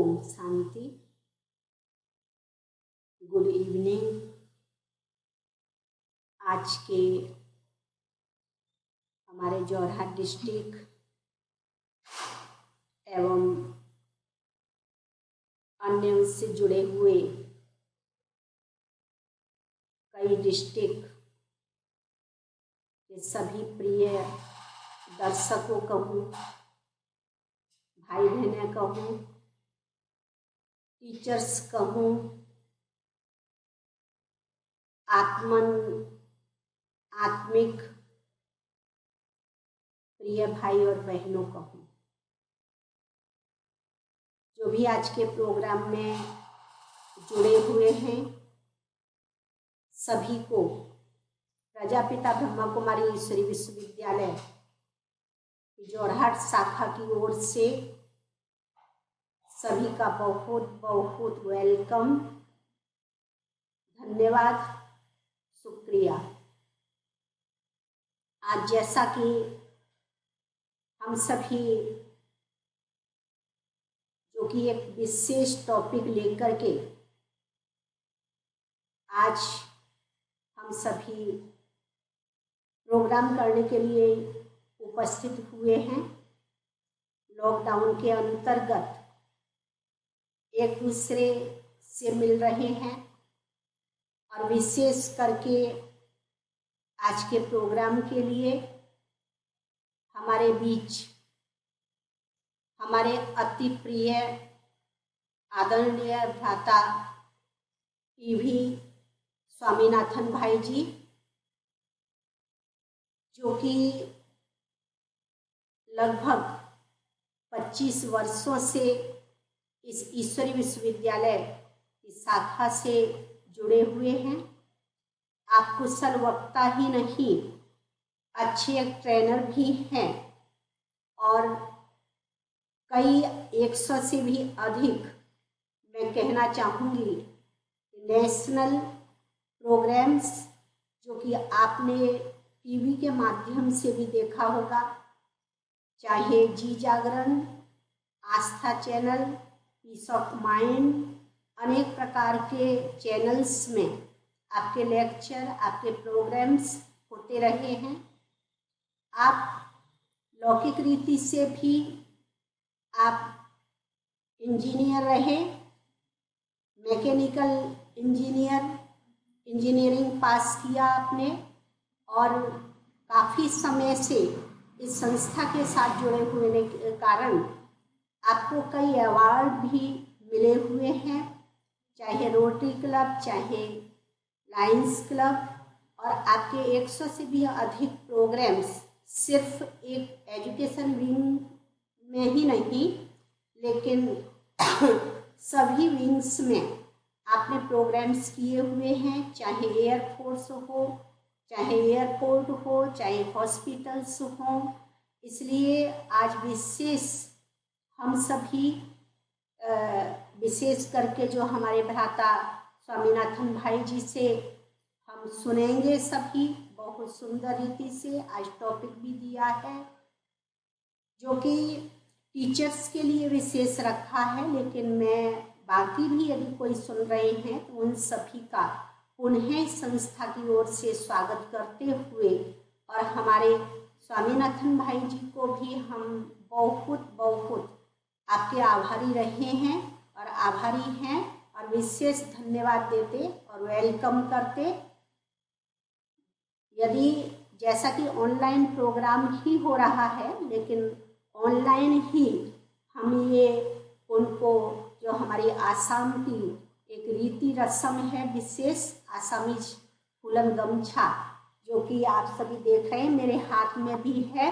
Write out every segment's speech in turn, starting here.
Om Shanti. Good evening. आज के हमारे जोरहाट डिस्ट्रिक्ट एवं अन्य उससे जुड़े हुए कई डिस्ट्रिक्ट के सभी प्रिय दर्शकों कहूँ, भाई बहनें कहूँ, टीचर्स कहूँ, आत्मिक प्रिय भाई और बहनों कहूँ, जो भी आज के प्रोग्राम में जुड़े हुए हैं, सभी को प्रजापिता ब्रह्मा कुमारी ईश्वरी विश्वविद्यालय जोरहाट शाखा की ओर से सभी का बहुत बहुत वेलकम, धन्यवाद, शुक्रिया। आज जैसा कि हम सभी जो कि एक विशेष टॉपिक लेकर के आज हम सभी प्रोग्राम करने के लिए उपस्थित हुए हैं, लॉकडाउन के अंतर्गत एक दूसरे से मिल रहे हैं और विशेष करके आज के प्रोग्राम के लिए हमारे बीच हमारे अति प्रिय आदरणीय भ्राता टीवी स्वामीनाथन भाई जी, जो कि लगभग 25 वर्षों से इस ईश्वरी विश्वविद्यालय की शाखा से जुड़े हुए हैं। आप कुशल वक्ता ही नहीं, अच्छे ट्रेनर भी हैं और कई 100 से भी अधिक मैं कहना चाहूँगी नेशनल प्रोग्राम्स जो कि आपने टीवी के माध्यम से भी देखा होगा, चाहे जी जागरण, आस्था चैनल, पीस ऑफ माइंड, अनेक प्रकार के चैनल्स में आपके लेक्चर, आपके प्रोग्राम्स होते रहे हैं। आप लौकिक रीति से भी आप इंजीनियर रहे, मैकेनिकल इंजीनियरिंग पास किया आपने और काफ़ी समय से इस संस्था के साथ जुड़े हुए के कारण आपको कई अवार्ड भी मिले हुए हैं, चाहे रोटरी क्लब, चाहे लायंस क्लब, और आपके 100 से भी अधिक प्रोग्राम्स सिर्फ एक एजुकेशन विंग में ही नहीं लेकिन सभी विंग्स में आपने प्रोग्राम्स किए हुए हैं, चाहे एयरफोर्स हो, चाहे एयरपोर्ट हो, चाहे हॉस्पिटल्स हो। इसलिए आज विशेष हम सभी विशेष करके जो हमारे भ्राता स्वामीनाथन भाई जी से हम सुनेंगे सभी बहुत सुंदर रीति से। आज टॉपिक भी दिया है जो कि टीचर्स के लिए विशेष रखा है, लेकिन मैं बाकी भी यदि कोई सुन रहे हैं तो उन सभी का पुनः संस्था की ओर से स्वागत करते हुए और हमारे स्वामीनाथन भाई जी को भी हम बहुत बहुत आपके आभारी रहे हैं और आभारी हैं और विशेष धन्यवाद देते और वेलकम करते। यदि जैसा कि ऑनलाइन प्रोग्राम ही हो रहा है, लेकिन ऑनलाइन ही हम ये उनको जो हमारी आसाम की एक रीति रस्म है विशेष, आसामीज फूलन गमछा, जो कि आप सभी देख रहे हैं मेरे हाथ में भी है,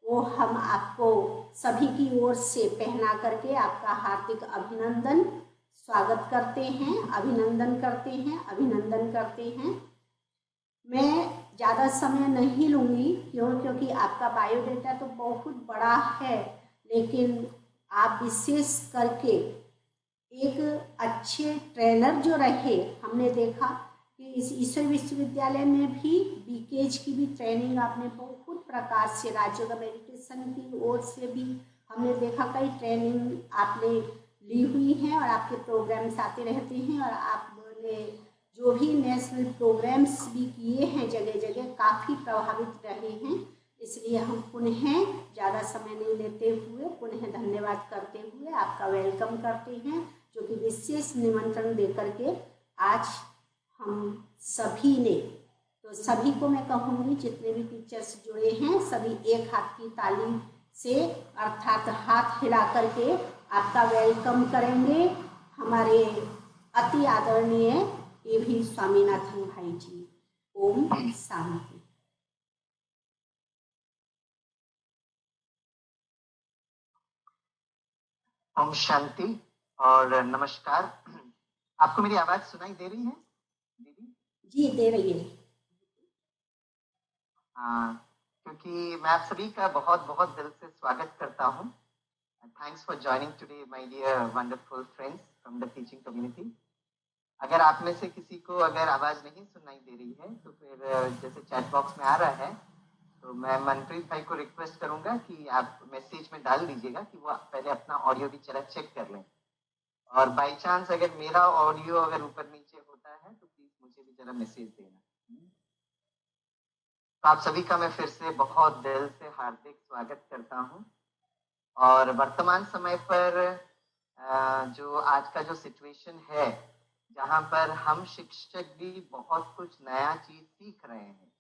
वो हम आपको सभी की ओर से पहना करके आपका हार्दिक अभिनंदन स्वागत करते हैं, अभिनंदन करते हैं। मैं ज़्यादा समय नहीं लूँगी क्योंकि आपका बायोडाटा तो बहुत बड़ा है, लेकिन आप विशेष करके एक अच्छे ट्रेनर जो रहे, हमने देखा कि इस ईश्वर विश्वविद्यालय में भी बीकेज की भी ट्रेनिंग आपने बहुत प्रकार से, राजयोग मेडिटेशन की ओर से भी हमने देखा कई ट्रेनिंग आपने ली हुई हैं और आपके प्रोग्राम्स आते रहते हैं और आपने जो भी नेशनल प्रोग्राम्स भी किए हैं जगह जगह काफ़ी प्रभावित रहे हैं। इसलिए हम पुनः ज़्यादा समय नहीं लेते हुए पुनः धन्यवाद करते हुए आपका वेलकम करते हैं, जो कि विशेष निमंत्रण देकर के आज हम सभी ने, तो सभी को मैं कहूँगी जितने भी टीचर्स जुड़े हैं सभी एक हाथ की ताली से अर्थात हाथ हिला करके आपका वेलकम करेंगे हमारे अति आदरणीय A.V. स्वामीनाथन भाई जी। ओम शांति। ओम शांति और नमस्कार। आपको मेरी आवाज सुनाई दे रही है दीदी? जी दे रही है। क्योंकि मैं आप सभी का बहुत बहुत दिल से स्वागत करता हूँ। Thanks for joining today my dear wonderful friends from the teaching community. अगर आप में से किसी को अगर आवाज नहीं सुनाई दे रही है तो फिर जैसे चैट बॉक्स में आ रहा है तो मैं मनप्रीत भाई को रिक्वेस्ट करूंगा कि आप मैसेज में डाल दीजिएगा कि वो पहले अपना ऑडियो भी जरा चेक कर लें, और बाई चांस अगर मेरा ऑडियो अगर ऊपर नीचे होता है तो प्लीज मुझे भी जरा मैसेज देना। तो आप सभी का मैं फिर से बहुत दिल से हार्दिक स्वागत करता हूं। और वर्तमान समय पर जो आज का जो सिचुएशन है जहां पर हम शिक्षक भी बहुत कुछ नया चीज सीख रहे हैं।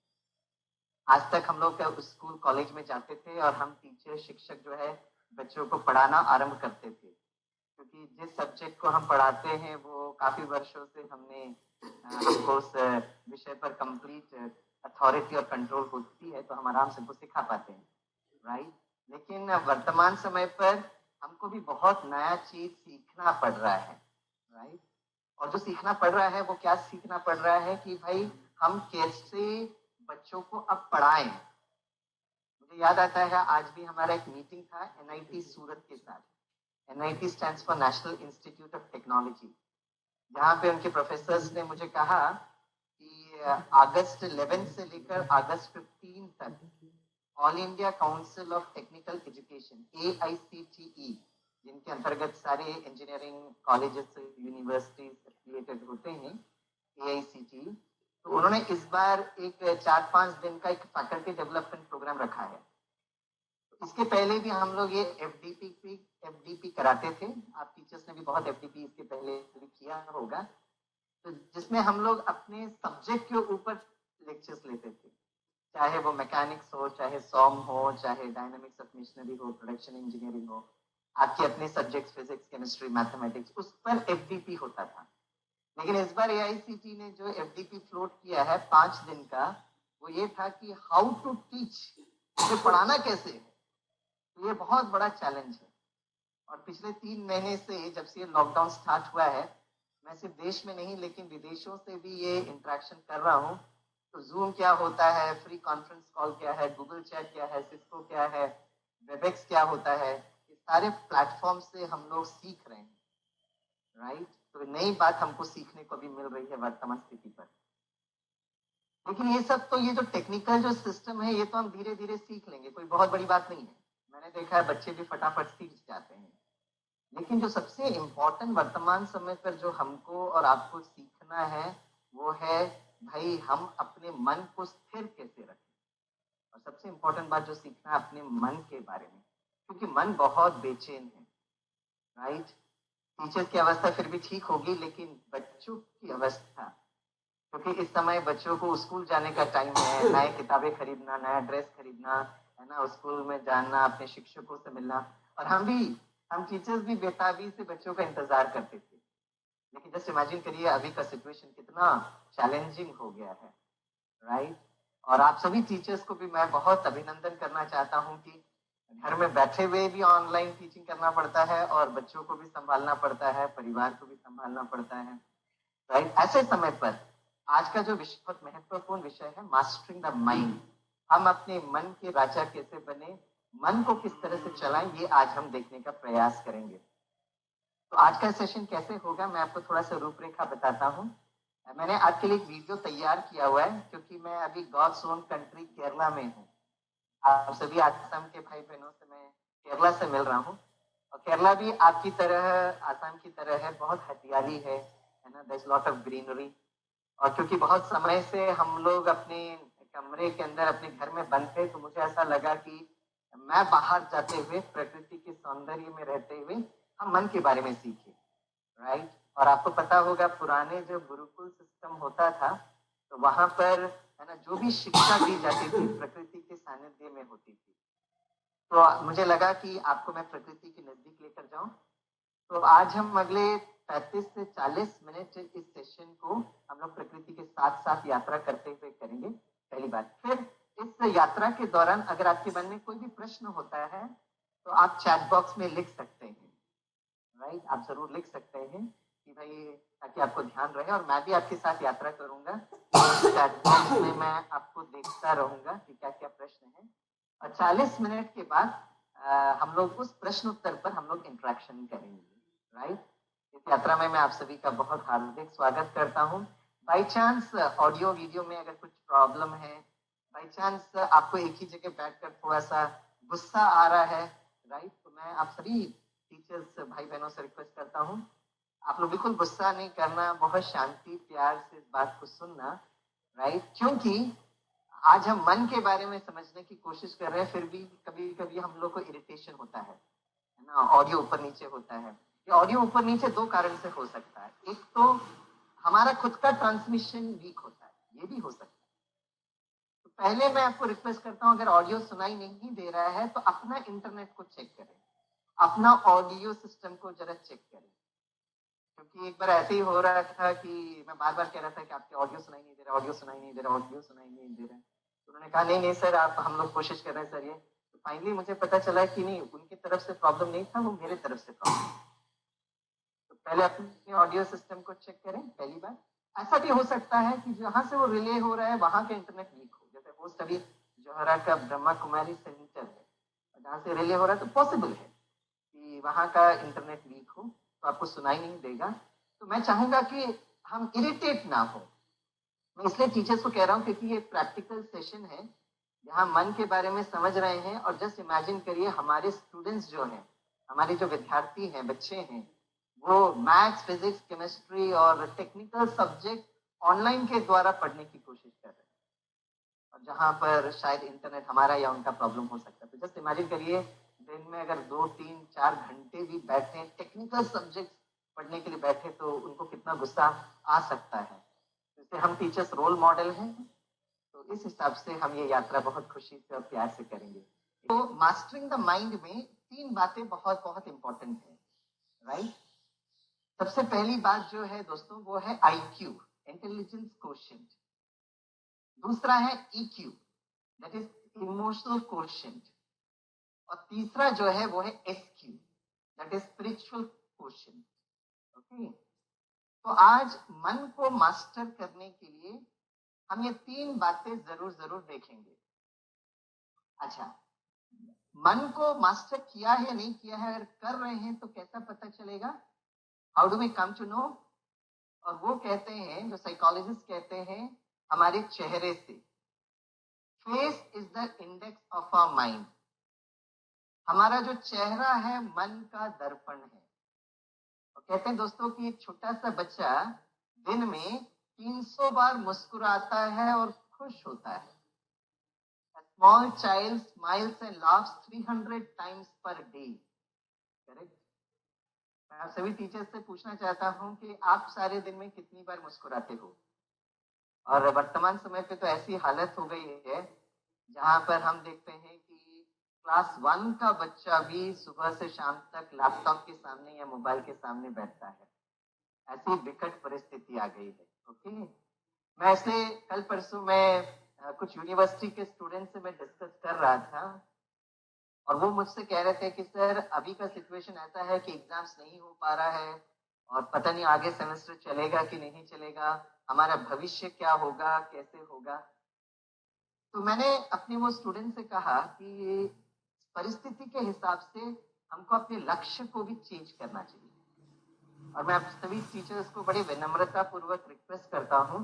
आज तक हम लोग स्कूल कॉलेज में जाते थे और हम टीचर शिक्षक जो है बच्चों को पढ़ाना आरंभ करते थे, क्योंकि जिस सब्जेक्ट को हम पढ़ाते हैं वो काफी वर्षों से हमको उस विषय पर कंप्लीट अथॉरिटी और कंट्रोल होती है तो हम आराम से वो सिखा पाते हैं, राइट। लेकिन वर्तमान समय पर हमको भी बहुत नया चीज सीखना पड़ रहा है, राइट। और जो सीखना पड़ रहा है वो क्या सीखना पड़ रहा है कि भाई हम कैसे बच्चों को अब पढ़ाएं। मुझे याद आता है आज भी हमारा एक मीटिंग था NIT सूरत के साथ। NIT stands for national institute of technology, जहाँ पे उनके प्रोफेसर्स ने मुझे कहा कि अगस्त 11 से लेकर अगस्त 15 तक all India council of technical education AICTE, जिनके अंतर्गत सारे इंजीनियरिंग कॉलेजेस यूनिवर्सिटीज एफिलिएटेड होते हैं AICTE, तो उन्होंने इस बार एक 4-5 दिन का एक फैकल्टी डेवलपमेंट प्रोग्राम रखा है। इसके पहले भी हम लोग ये FDP कराते थे, आप टीचर्स ने भी बहुत FDP इसके पहले भी किया होगा, तो जिसमें हम लोग अपने सब्जेक्ट के ऊपर लेक्चर्स लेते थे, चाहे वो मैकेनिक्स हो, चाहे सॉम हो, चाहे डायनामिक्स ऑफ मशीनरी हो, प्रोडक्शन इंजीनियरिंग हो, आपके अपने सब्जेक्ट्स फिजिक्स, केमिस्ट्री, मैथमेटिक्स, उस पर FDP होता था। लेकिन इस बार AICTE ने जो FDP फ्लोट किया है 5 दिन का, वो ये था कि हाउ टू टीच, इसे पढ़ाना कैसे है। तो ये बहुत बड़ा चैलेंज है। और पिछले 3 महीने से जब से ये लॉकडाउन स्टार्ट हुआ है, मैं सिर्फ देश में नहीं लेकिन विदेशों से भी ये इंटरेक्शन कर रहा हूँ। तो जूम क्या होता है, फ्री कॉन्फ्रेंस कॉल क्या है, गूगल चैट क्या है, सिस्को क्या है, वेबएक्स क्या होता है, ये सारे प्लेटफॉर्म से हम लोग सीख रहे हैं, राइट। तो नई बात हमको सीखने को भी मिल रही है वर्तमान स्थिति पर। लेकिन ये सब तो ये जो टेक्निकल जो सिस्टम है ये तो हम धीरे धीरे सीख लेंगे, कोई बहुत बड़ी बात नहीं है। मैंने देखा है बच्चे भी फटाफट सीख जाते हैं। लेकिन जो सबसे इम्पोर्टेंट वर्तमान समय पर जो हमको और आपको सीखना है वो है भाई हम अपने मन को स्थिर कैसे रखें। और सबसे इम्पोर्टेंट बात जो सीखना है अपने मन के बारे में, क्योंकि मन बहुत बेचैन है, राइट। टीचर्स की अवस्था फिर भी ठीक होगी, लेकिन बच्चों की अवस्था, क्योंकि इस समय बच्चों को स्कूल जाने का टाइम है, नए किताबें खरीदना, नया ड्रेस खरीदना है ना, स्कूल में जाना, अपने शिक्षकों से मिलना, और हम टीचर्स भी बेताबी से बच्चों का इंतजार करते थे। लेकिन जस्ट इमेजिन करिए अभी का सिचुएशन कितना चैलेंजिंग हो गया है, राइट। और आप सभी टीचर्स को भी मैं बहुत अभिनंदन करना चाहता हूँ कि घर में बैठे हुए भी ऑनलाइन टीचिंग करना पड़ता है और बच्चों को भी संभालना पड़ता है, परिवार को भी संभालना पड़ता है, राइट। ऐसे समय पर आज का जो विषय बहुत महत्वपूर्ण विषय है, मास्टरिंग द माइंड। हम अपने मन के राजा कैसे बने, मन को किस तरह से चलाएं, ये आज हम देखने का प्रयास करेंगे। तो आज का सेशन कैसे होगा मैं आपको थोड़ा सा रूपरेखा बताता हूँ। मैंने आपके लिए एक वीडियो तैयार किया हुआ है, क्योंकि मैं अभी गॉड्स ओन कंट्री केरला में हूँ। आप सभी आसाम के भाई बहनों से मैं केरला से मिल रहा हूँ, और केरला भी आपकी तरह, आसाम की तरह है, बहुत हरियाली है ना, there is lot of greenery. और क्योंकि बहुत समय से हम लोग अपने कमरे के अंदर अपने घर में बंद थे, तो मुझे ऐसा लगा कि मैं बाहर जाते हुए, प्रकृति के सौंदर्य में रहते हुए हम मन के बारे में सीखे, राइट। और आपको पता होगा पुराने जो गुरुकुल सिस्टम होता था, तो वहां पर है ना जो भी शिक्षा दी जाती थी प्रकृति के सानिध्य में होती थी। तो मुझे लगा कि आपको मैं प्रकृति के नजदीक लेकर जाऊं। तो आज हम अगले 35 से 40 मिनट इस सेशन को हम लोग प्रकृति के साथ साथ यात्रा करते हुए करेंगे, पहली बात। फिर इस यात्रा के दौरान अगर आपके मन में कोई भी प्रश्न होता है तो आप चैट बॉक्स में लिख सकते हैं, राइट। आप जरूर लिख सकते हैं कि भाई, ताकि आपको ध्यान रहे, और मैं भी आपके साथ यात्रा करूंगा। चैट बॉक्स में मैं आपको देखता रहूंगा कि क्या क्या प्रश्न है, और 40 मिनट के बाद हम लोग उस प्रश्न उत्तर पर हम लोग इंटरेक्शन करेंगे, राइट। इस यात्रा में मैं आप सभी का बहुत हार्दिक स्वागत करता हूँ। बाई चांस ऑडियो वीडियो में अगर कुछ प्रॉब्लम है, बाई चांस आपको एक ही जगह बैठकर थोड़ा सा गुस्सा आ रहा है, राइट, तो मैं आप सभी टीचर्स भाई बहनों से रिक्वेस्ट करता हूँ, आप लोग बिल्कुल गुस्सा नहीं करना, बहुत शांति प्यार से इस बात को सुनना, राइट। क्योंकि आज हम मन के बारे में समझने की कोशिश कर रहे हैं, फिर भी कभी कभी हम लोग को इरिटेशन होता है ना, ऑडियो ऊपर नीचे होता है। ये ऑडियो ऊपर नीचे दो कारण से हो सकता है। एक तो हमारा खुद का ट्रांसमिशन वीक होता है, ये भी हो सकता है। तो पहले मैं आपको रिक्वेस्ट करता हूं, अगर ऑडियो सुनाई नहीं दे रहा है तो अपना इंटरनेट को चेक करें, अपना ऑडियो सिस्टम को जरा चेक करें। क्योंकि एक बार ऐसे ही हो रहा था कि मैं बार बार कह रहा था कि आपके ऑडियो सुनाई नहीं दे रहा, ऑडियो सुनाई नहीं दे रहा, ऑडियो सुनाई नहीं दे रहा। तो उन्होंने कहा नहीं नहीं सर, आप हम लोग कोशिश कर रहे हैं सर। ये तो फाइनली मुझे पता चला कि नहीं, उनकी तरफ से प्रॉब्लम नहीं था, वो मेरे तरफ से प्रॉब्लम। तो पहले अपने ऑडियो सिस्टम को चेक करें, पहली बार। ऐसा भी हो सकता है कि जहां से वो रिले हो रहा है वहां का इंटरनेट वीक हो, जैसे होस्ट अभी जोहरा का ब्रह्मा कुमारी सेंटर है, जहां से रिले हो रहा है, तो पॉसिबल है कि वहां का इंटरनेट वीक हो, तो आपको सुनाई नहीं देगा। तो मैं चाहूंगा कि हम इरिटेट ना हो। मैं इसलिए टीचर्स को कह रहा हूँ क्योंकि ये प्रैक्टिकल सेशन है, जहाँ मन के बारे में समझ रहे हैं। और जस्ट इमेजिन करिए, हमारे स्टूडेंट्स जो हैं, हमारे जो विद्यार्थी हैं, बच्चे हैं, वो मैथ्स, फिजिक्स, केमिस्ट्री और टेक्निकल सब्जेक्ट ऑनलाइन के द्वारा पढ़ने की कोशिश कर रहे हैं, और जहाँ पर शायद इंटरनेट हमारा या उनका प्रॉब्लम हो सकता है। तो जस्ट इमेजिन करिए, दिन में अगर 2, 3, 4 घंटे भी बैठे टेक्निकल सब्जेक्ट पढ़ने के लिए बैठे, तो उनको कितना गुस्सा आ सकता है। जैसे हम टीचर्स रोल मॉडल हैं, तो इस हिसाब से हम ये यात्रा बहुत खुशी से और प्यार से करेंगे। तो मास्टरिंग द माइंड में 3 बातें बहुत बहुत इंपॉर्टेंट है, राइट। सबसे पहली बात जो है दोस्तों, वो है IQ, इंटेलिजेंस क्वोशिएंट। दूसरा है EQ, that is emotional quotient. और तीसरा जो है वो है SQ, that is spiritual quotient. Okay, तो आज मन को मास्टर करने के लिए हम ये 3 बातें जरूर जरूर देखेंगे। अच्छा, मन को मास्टर किया है या नहीं किया है, अगर कर रहे हैं तो कैसा पता चलेगा? How do we come to know? और वो कहते हैं, जो साइकोलॉजिस्ट कहते हैं, हमारे चेहरे से। Face is the index of our mind. हमारा जो चेहरा है मन का दर्पण है। तो कहते हैं दोस्तों कि एक छोटा सा बच्चा दिन में 300 बार मुस्कुराता है और खुश होता है। A small child smiles and laughs 300 times per day. Correct. मैं आप सभी टीचर्स से पूछना चाहता हूं कि आप सारे दिन में कितनी बार मुस्कुराते हो? और वर्तमान समय पे तो ऐसी हालत हो गई है जहां पर हम देखते हैं कि क्लास 1 का बच्चा भी सुबह से शाम तक लैपटॉप के सामने या मोबाइल के सामने बैठता है। ऐसी विकट परिस्थिति आ गई है। ओके, मैं ऐसे कल परसों में कुछ यूनिवर्सिटी के स्टूडेंट से मैं डिस्कस कर रहा था, और वो मुझसे कह रहे थे कि सर अभी का सिचुएशन ऐसा है कि एग्जाम्स नहीं हो पा रहा है, और पता नहीं आगे सेमेस्टर चलेगा कि नहीं चलेगा, हमारा भविष्य क्या होगा, कैसे होगा। तो मैंने अपने वो स्टूडेंट से कहा कि परिस्थिति के हिसाब से हमको अपने लक्ष्य को भी चेंज करना चाहिए। और मैं आप सभी टीचर्स को बड़ी विनम्रता पूर्वक रिक्वेस्ट करता हूँ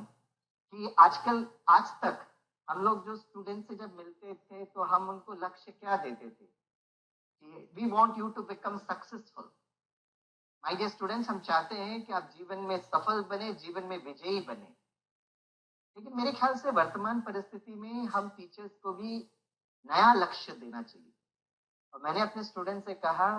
कि आज तक हम लोग जो स्टूडेंट से जब मिलते थे तो हम उनको लक्ष्य क्या देते थे we want you to become successful. My dear students, हम चाहते हैं कि आप जीवन में सफल बने, जीवन में विजयी बने। लेकिन मेरे ख्याल से वर्तमान परिस्थिति में हम टीचर्स को भी नया लक्ष्य देना चाहिए। और मैंने अपने स्टूडेंट से कहा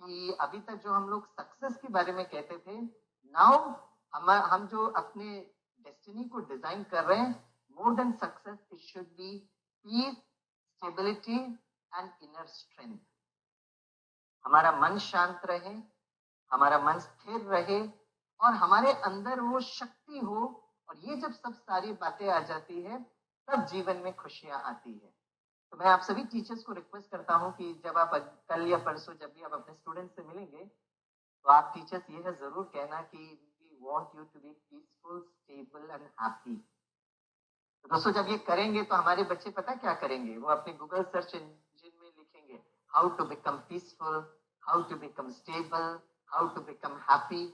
कि अभी तक जो हम लोग सक्सेस के बारे में कहते थे, नाउ हम जो अपने डेस्टिनी को डिजाइन कर रहे हैं, more than success it should be peace, stability and inner strength. हमारा मन शांत रहे, हमारा मन स्थिर रहे और हमारे अंदर वो शक्ति हो। और ये जब सब सारी बातें आ जाती है, तब जीवन में खुशियां आती है। तो मैं आप सभी टीचर्स को रिक्वेस्ट करता हूं कि जब आप कल या परसों जब भी आप अपने स्टूडेंट से मिलेंगे, तो आप टीचर्स ये है जरूर कहना कि we want you to be peaceful, stable and happy. तो दोस्तों, जब ये करेंगे तो हमारे बच्चे पता क्या करेंगे, वो अपने गूगल सर्च इंजन में लिखेंगे how to become peaceful, how to become stable, how to become happy.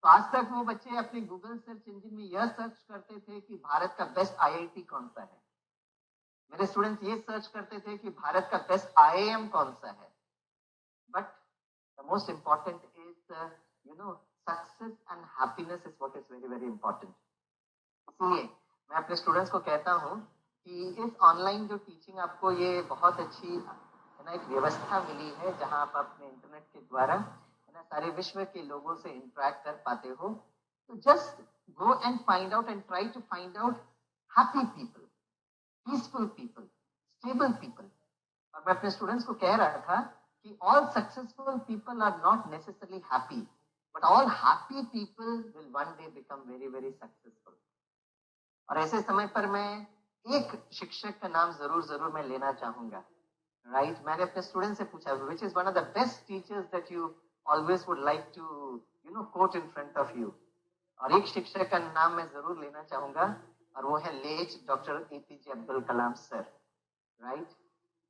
तो आज तक वो बच्चे अपने गूगल सर्च इंजन में यह सर्च करते थे कि भारत का बेस्ट आईआईटी कौन सा है। मेरे स्टूडेंट्स ये सर्च करते थे कि भारत का बेस्ट आईआईएम कौन सा है। But the most important is success and happiness is what is very very important. इसलिए मैं अपने स्टूडेंट्स को कहता हूँ कि इस ऑनलाइन जो टीचिंग आपको ये बहुत अच्छी एक व्यवस्था मिली है, जहां आप अपने इंटरनेट के द्वारा सारे विश्व के लोगों से इंटरेक्ट कर पाते हो। तो just go and find out and try to find out happy people, peaceful people, stable people. और मैं अपने स्टूडेंट्स को कह रहा था कि all successful people are not necessarily happy, but all happy people will one day become very very successful. और ऐसे समय पर मैं एक शिक्षक का नाम जरूर मैं लेना चाहूंगा। राइट, मैंने अपने स्टूडेंट से पूछा which is one of the best teachers that you always would like to quote in front of you। और एक शिक्षक का नाम मैं जरूर लेना चाहूंगा, और वो है late doctor APJ Abdul Kalam sir. Right,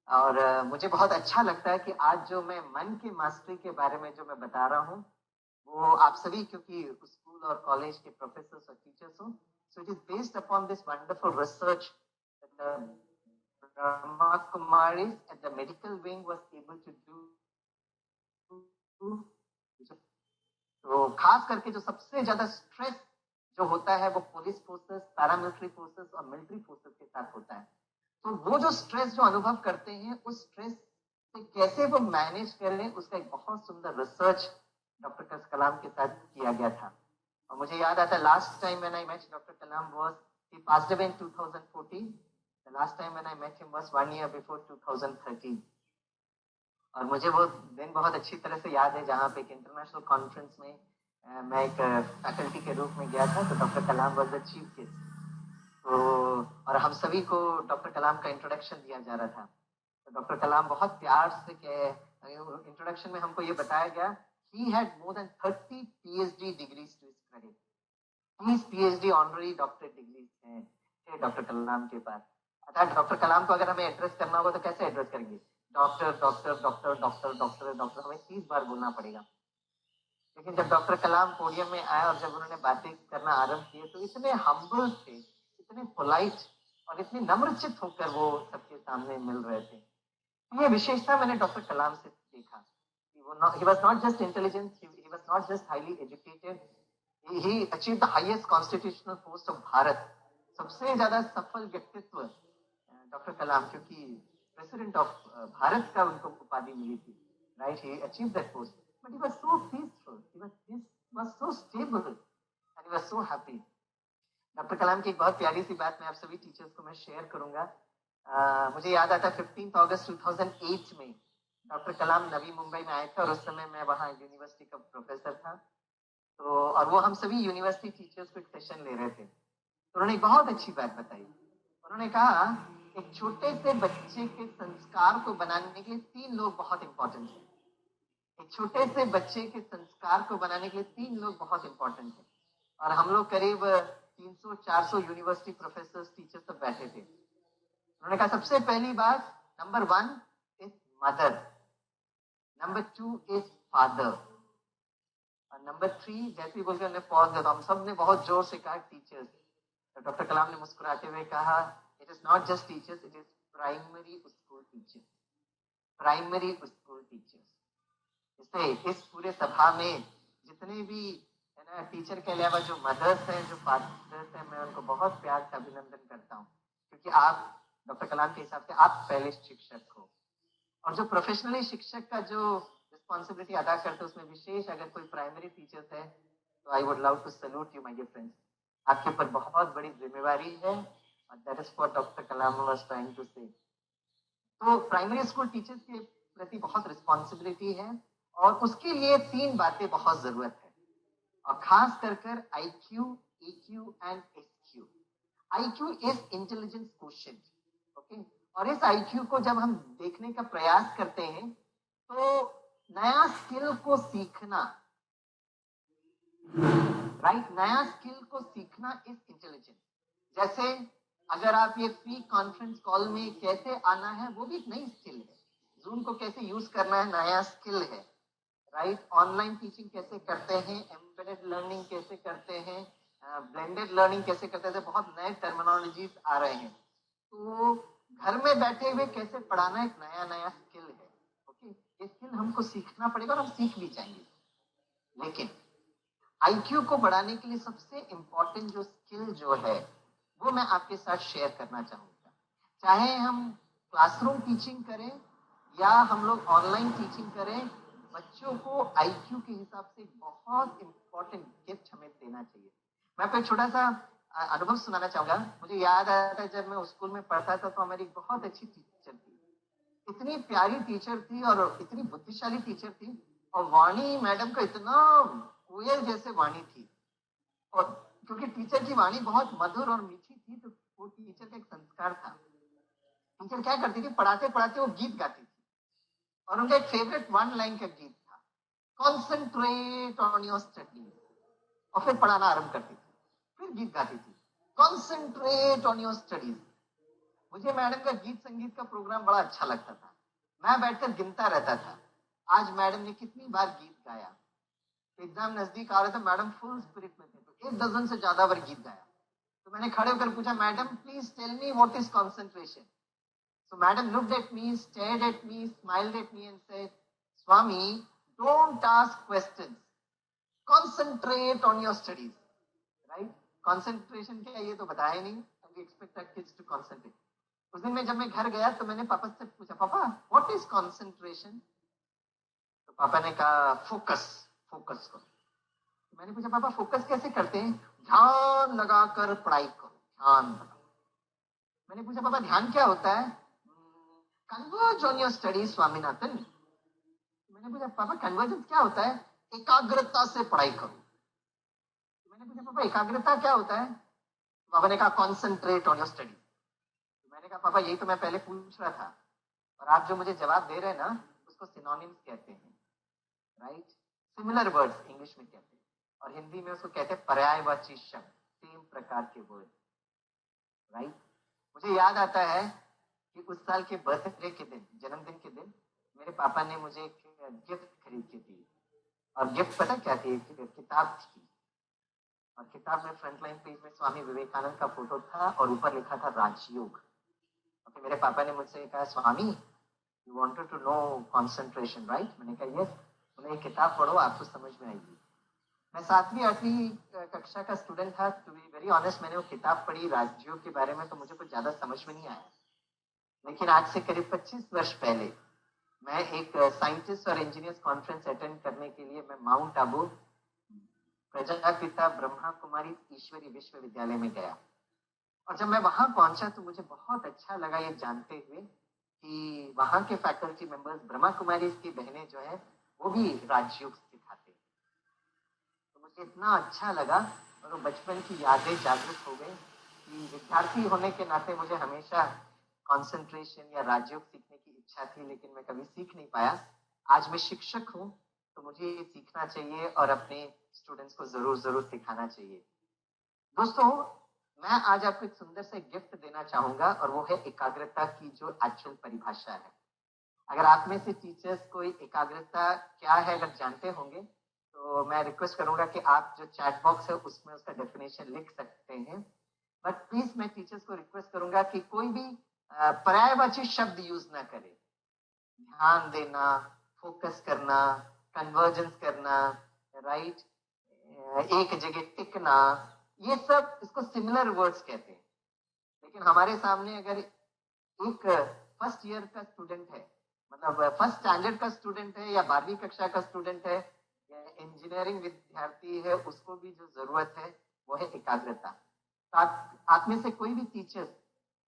और मुझे बहुत अच्छा लगता है कि आज जो मैं मन की मास्टरी के बारे में जो मैं बता रहा हूँ, वो आप सभी क्योंकि स्कूल और कॉलेज के प्रोफेसर्स और टीचर्स हो, so it is based upon this wonderful research Brahma Kumaris at the medical wing was able to do। तो खास करके जो सबसे ज्यादा स्ट्रेस जो होता है वो पुलिस फोर्सेस, पैरामिलिट्री फोर्सेस और मिलिट्री फोर्सेस के साथ होता है। तो वो जो स्ट्रेस जो अनुभव करते हैं, उस स्ट्रेस से कैसे वो मैनेज करें, उसका एक बहुत सुंदर रिसर्च डॉक्टर कलाम के साथ किया गया था। और मुझे याद आता है last time when I met doctor Kalam was he passed away in 2014। The last time when I met him was 1 year before 2013। और मुझे वो दिन बहुत अच्छी तरह से याद है, जहाँ पे एक इंटरनेशनल कॉन्फ्रेंस में मैं एक फैकल्टी के रूप में गया था। तो doctor Kalam was the chief guest. तो और हम सभी को डॉक्टर कलाम का इंट्रोडक्शन दिया जा रहा था। तो डॉक्टर कलाम बहुत प्यार से इंट्रोडक्शन में हमको ये बताया गया, he had more than 30 PhD degrees to his credit. 30 PhD honorary doctorate degrees हैं डॉक्टर कलाम के पास। अर्थात डॉक्टर कलाम को अगर हमें एड्रेस करना होगा तो कैसे एड्रेस करेंगे? Doctor doctor doctor doctor doctor doctor, हमें 30 बार बोलना पड़ेगा। लेकिन जब डॉक्टर कलाम पोडियम में आए और जब उन्होंने बातें करना आरंभ किए, तो इतने हम्बल थे, इतने पोलाइट और इतने नम्रचित होकर वो सबके सामने मिल रहे थे। ये विशेषता मैंने डॉक्टर कलाम से देखा। He was not just intelligent, he was not just highly educated, he achieved the highest constitutional post of Bharat. सबसे ज्यादा सफल व्यक्तित्व डॉक्टर कलाम, क्योंकि प्रेसिडेंट ऑफ भारत का उनको उपाधि मिली थी। Right, he achieve that post, but he was so peaceful, he was so stable and he was so happy. Doctor Kalam की एक बहुत प्यारी सी बात मैं आप सभी टीचर्स को मैं शेयर करूंगा। मुझे याद आता है 15 अगस्त 2008 में डॉक्टर कलाम नवी मुंबई में आए थे, और उस समय मैं वहाँ यूनिवर्सिटी का प्रोफेसर था। तो और वो हम सभी यूनिवर्सिटी टीचर्स को एक सेशन ले रहे थे। तो उन्होंने बहुत अच्छी बात बताई। उन्होंने कहा एक छोटे से बच्चे के संस्कार को बनाने के लिए 3 लोग बहुत इंपॉर्टेंट हैं। एक छोटे से बच्चे के संस्कार को बनाने के लिए 3 लोग बहुत इंपॉर्टेंट हैं। और हम लोग करीब 300-400 यूनिवर्सिटी प्रोफेसर टीचर्स सब बैठे थे। उन्होंने कहा सबसे पहली बात, number 1 is mother, number 2 is father, और नंबर 3 जैसे ही बोलकर उन्होंने पॉज दिया, हम सब ने बहुत जोर से कहा टीचर्स। तो डॉक्टर कलाम ने मुस्कुराते हुए कहा, it is not just teachers, it is primary school teachers. Primary school teachers. इससे इस पूरे सभा में जितने भी है ना टीचर के अलावा जो मदर्स हैं, जो फादर्स हैं, मैं उनको बहुत प्यार से अभिनंदन करता हूँ, क्योंकि आप डॉक्टर कलाम के हिसाब से आप पहले शिक्षक हो। और जो प्रोफेशनली शिक्षक का जो रिस्पॉन्सिबिलिटी अदा करते हैं, उसमें विशेष अगर कोई प्राइमरी टीचर्स है, तो I would love to salute you my dear friends. आपके ऊपर बहुत बड़ी जिम्मेवारी है, और that is what doctor Kalam was trying to say. तो प्राइमरी स्कूल टीचर्स के प्रति बहुत रिस्पॉन्सिबिलिटी है, और उसके लिए 3 बातें बहुत जरूरत है, और खास कर IQ, EQ and SQ। IQ is intelligence quotient, okay. और इस IQ को जब हम देखने का प्रयास करते हैं, तो नया स्किल को सीखना, राइट, नया स्किल को सीखना इज इंटेलिजेंस। जैसे अगर आप ये फ्री कॉन्फ्रेंस कॉल में कैसे आना है, वो भी एक नई स्किल है। जूम को कैसे यूज करना है, नया स्किल है, राइट। ऑनलाइन टीचिंग कैसे करते हैं, एम्बेडेड लर्निंग कैसे करते हैं, ब्लेंडेड लर्निंग कैसे करते हैं, बहुत नए टर्मिनोलॉजीज आ रहे हैं। तो घर में बैठे हुए कैसे पढ़ाना एक नया नया स्किल है, ओके। ये स्किल हमको सीखना पड़ेगा, और हम सीख भी जाएंगे। लेकिन IQ को बढ़ाने के लिए सबसे इंपॉर्टेंट जो स्किल जो है, वो मैं आपके साथ शेयर करना चाहूंगा। चाहे हम क्लासरूम टीचिंग करें या हम लोग ऑनलाइन टीचिंग करें, बच्चों को IQ के हिसाब से बहुत इंपॉर्टेंट गिफ्ट हमें देना चाहिए। मैं आपको एक छोटा सा अनुभव सुनाना चाहूंगा। मुझे याद आता है, जब मैं स्कूल में पढ़ता था, तो हमारी बहुत अच्छी टीचर थी, इतनी प्यारी टीचर थी और इतनी बुद्धिशाली टीचर थी, और वाणी मैडम का इतना कोयल जैसे वाणी थी। और क्योंकि टीचर की वाणी बहुत मधुर और मीठी थी, तो वो टीचर का एक संस्कार था। टीचर क्या करती थी, पढ़ाते पढ़ाते वो गीत गाती थी, और उनका एक फेवरेट 1 लाइन का गीत था, कॉन्सेंट्रेट ऑन योर स्टडीज। और फिर पढ़ाना आरंभ करती थी, फिर गीत गाती थी, कॉन्सेंट्रेट ऑन योर स्टडीज। मुझे मैडम का गीत संगीत का प्रोग्राम बड़ा अच्छा लगता था। मैं बैठकर गिनता रहता था, आज मैडम ने कितनी बार गीत गाया। एग्जाम नजदीक आ रहे थे, मैडम फुल स्पिरिट में थे, तो 1 डजन से ज्यादा बार गीत गाया। तो मैंने खड़े होकर पूछा, madam please tell me what is concentration. So madam looked at me, stared at me, smiled at me and said, Swami, don't ask questions, concentrate on your studies. Right, concentration क्या है ये तो बताया नहीं, we expect our kids to concentrate. उस दिन में जब मैं घर गया, तो मैंने पापा से पूछा, पापा व्हाट इज कंसंट्रेशन। तो पापा ने कहा, फोकस, फोकस करो। मैंने पूछा, पापा फोकस कैसे करते हैं। ध्यान लगाकर पढ़ाई करो, ध्यान लगा। मैंने पूछा, पापा ध्यान क्या होता है। Converge on your study Swaminathan. मैंने पूछा, पापा कन्वर्जेंस क्या होता है। एकाग्रता से पढ़ाई करो। मैंने पूछा, पापा एकाग्रता क्या होता है। पापा ने कहा, कॉन्सेंट्रेट ऑन योर स्टडी। मैंने कहा, पापा यही तो मैं पहले पूछ रहा था, और आप जो मुझे जवाब दे रहे हैं ना, उसको सिनोनिम्स कहते हैं, राइट, सिमिलर वर्ड्स इंग्लिश में कहते हैं, और हिंदी में उसको कहते हैं पर्यायवाची शब्द, सेम प्रकार के वर्ड, राइट। मुझे याद आता है कि उस साल के बर्थडे के दिन, जन्मदिन के दिन, मेरे पापा ने मुझे एक गिफ्ट खरीद के दी, और गिफ्ट पता क्या थी, एक किताब थी, और किताब में फ्रंटलाइन पेज में स्वामी विवेकानंद का फोटो था, और ऊपर लिखा था राजयोग। ओके, मेरे पापा ने मुझसे कहा, Swami you wanted to know concentration, right. मैंने कहा यस। उन्हें एक किताब पढ़ो, आपको समझ में आएगी। मैं 7वीं 8वीं कक्षा का स्टूडेंट था, टू बी वेरी ऑनेस्ट। मैंने वो किताब पढ़ी राजयोग के बारे में, तो मुझे कुछ ज्यादा समझ में नहीं आया। लेकिन आज से करीब 25 वर्ष पहले मैं एक साइंटिस्ट और इंजीनियर्स कॉन्फ्रेंस अटेंड करने के लिए मैं माउंट आबू प्रजापिता ब्रह्मा कुमारी ईश्वरी विश्वविद्यालय में गया। और जब मैं वहां पहुंचा, तो मुझे बहुत अच्छा लगा ये जानते हुए कि वहां के फैकल्टी मेंबर्स, ब्रह्मा कुमारी की बहनें जो है, वो भी राजयोग सिखाते। तो मुझे इतना अच्छा लगा, और वो बचपन की यादें जागृत हो गई कि विद्यार्थी होने के नाते मुझे हमेशा कंसंट्रेशन या राजयोग सीखने की इच्छा थी, लेकिन मैं कभी सीख नहीं पाया। आज मैं शिक्षक हूँ, तो मुझे ये सीखना चाहिए और अपने स्टूडेंट्स को जरूर जरूर सिखाना चाहिए। दोस्तों, मैं आज आपको एक सुंदर से गिफ्ट देना चाहूंगा, और वो है एकाग्रता की जो एक्चुअल परिभाषा है। अगर आप में से टीचर्स कोई एकाग्रता क्या है अगर जानते होंगे, तो मैं रिक्वेस्ट करूंगा कि आप जो चैट बॉक्स है उसमें उसका डेफिनेशन लिख सकते हैं। बट प्लीज मैं टीचर्स को रिक्वेस्ट करूंगा कि कोई भी पर्यायवाची शब्द यूज ना करे। ध्यान देना, फोकस करना, कन्वर्जेंस करना, राइट, एक जगह टिकना, ये सब इसको सिमिलर वर्ड्स कहते हैं। लेकिन हमारे सामने अगर एक फर्स्ट ईयर का स्टूडेंट है, मतलब फर्स्ट स्टैंडर्ड का स्टूडेंट है, या 12वीं कक्षा का स्टूडेंट है, या इंजीनियरिंग विद्यार्थी है, उसको भी जो जरूरत है वो है एकाग्रता। तो आप में से कोई भी टीचर्स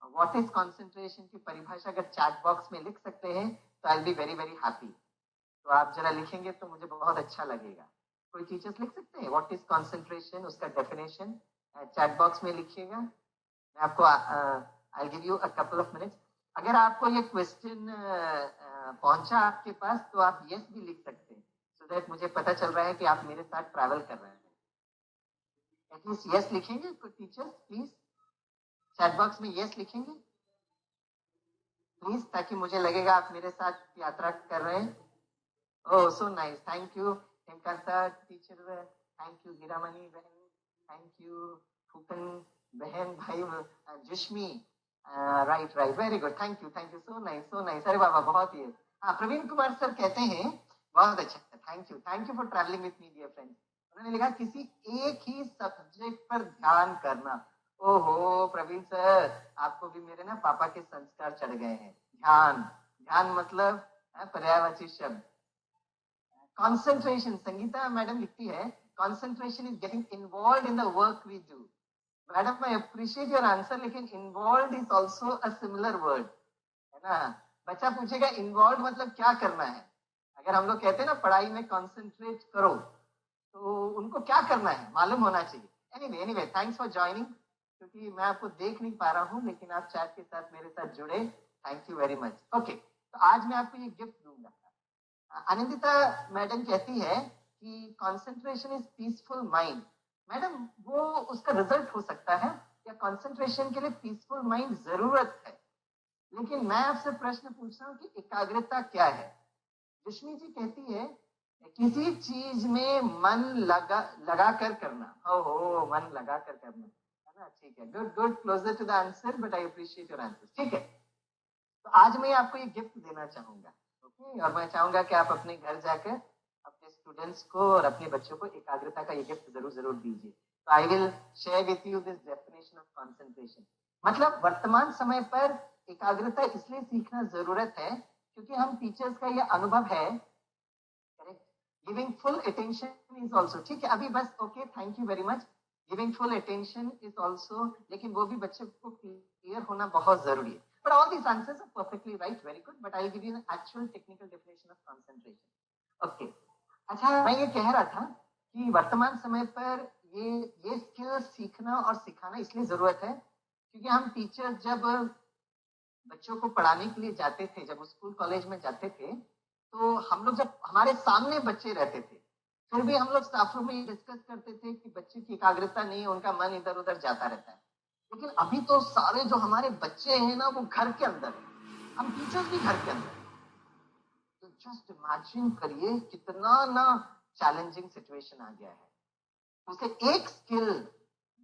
व्हाट इज कंसंट्रेशन की परिभाषा अगर चैट बॉक्स में लिख सकते हैं तो आई बी वेरी वेरी हैप्पी। तो आप जरा लिखेंगे तो मुझे बहुत अच्छा लगेगा। कोई टीचर्स लिख सकते हैं व्हाट इज कंसंट्रेशन, उसका डेफिनेशन चैट बॉक्स में लिखिएगा। मैं आपको I give you a couple of minutes. अगर आपको ये क्वेश्चन पहुंचा आपके पास तो आप यस भी लिख सकते हैं, सो दैट मुझे पता चल रहा है कि आप मेरे साथ ट्रैवल कर रहे हैं। एटलीस्ट यस लिखेंगे टीचर्स प्लीज, चैट बॉक्स में यस लिखेंगे प्लीज, ताकि मुझे लगेगा आप मेरे साथ यात्रा कर रहे हैं। Oh so nice, thank you Hemkanta teacher, thank you Giramani बहन, थैंक यू फूकन बहन, भाई Jushmi, right right, very good, thank you, so nice. अरे बाबा बहुत ही। हाँ, प्रवीण कुमार सर कहते हैं बहुत अच्छा, thank you for travelling with me dear friends. उन्होंने लिखा किसी एक ही सब्जेक्ट पर ध्यान करना। ओहो प्रवीण सर, आपको भी मेरे ना पापा के संस्कार चढ़ गए हैं। ध्यान, ध्यान मतलब पर्यायवाची शब्द। कंसंट्रेशन, संगीता मैडम लिखती है concentration is getting involve in the work we do. Madam I appreciate your answer, लेकिन involve is also a similar word, है ना। बच्चा पूछेगा इन्वॉल्व मतलब क्या करना है। अगर हम लोग कहते हैं ना पढ़ाई में कंसंट्रेट करो, तो उनको क्या करना है मालूम होना चाहिए। एनीवे थैंक्स फॉर ज्वाइनिंग, क्योंकि मैं आपको देख नहीं पा रहा हूँ लेकिन आप चैट के साथ मेरे साथ जुड़े, thank you very much. Okay, तो आज मैं आपको ये गिफ्ट दूंगा। आनंदिता मैडम कहती है कि concentration is peaceful mind. Madam वो उसका रिजल्ट हो सकता है, या कंसंट्रेशन के लिए पीसफुल माइंड जरूरत है, लेकिन मैं आपसे प्रश्न पूछ रहा हूँ कि एकाग्रता क्या है। रश्मि जी कहती है किसी चीज में मन लगा कर करना। हो मन लगा कर करना, है ना, ठीक है, good, closer to the answer, but I appreciate your answer. ठीक है, तो आज मैं आपको ये गिफ्ट देना चाहूंगा, ओके, और मैं चाहूंगा कि आप अपने घर जाकर अपने स्टूडेंट्स को और अपने बच्चों को एकाग्रता का ये गिफ्ट जरूर दीजिए। तो I will share with you this definition of concentration. मतलब वर्तमान समय पर एकाग्रता इसलिए सीखना जरूरत है क्योंकि हम टीचर्स का ये अनुभव है, correct, giving full attention is also, ठीक है, अभी बस okay, thank you very much, giving full attention is also, लेकिन वो भी बच्चे को क्लियर होना बहुत जरूरी है। But all these answers are perfectly right, very good. But I'll give you an actual technical definition of concentration. Okay. अच्छा, मैं ये कह रहा था कि वर्तमान समय पर ये स्किल सीखना और सिखाना इसलिए जरूरत है क्योंकि हम टीचर जब बच्चों को पढ़ाने के लिए जाते थे, जब स्कूल कॉलेज में जाते थे, तो हम लोग जब हमारे सामने बच्चे रहते थे फिर भी हम लोग स्टाफ रूम में डिस्कस करते थे कि बच्चे की एकाग्रता नहीं है, उनका मन इधर उधर जाता रहता है। लेकिन अभी तो सारे जो हमारे बच्चे हैं ना वो घर के अंदर है, हम टीचर्स भी घर के अंदर। तो जस्ट इमेजिन करिए कितना ना चैलेंजिंग सिचुएशन आ गया है। उसे एक स्किल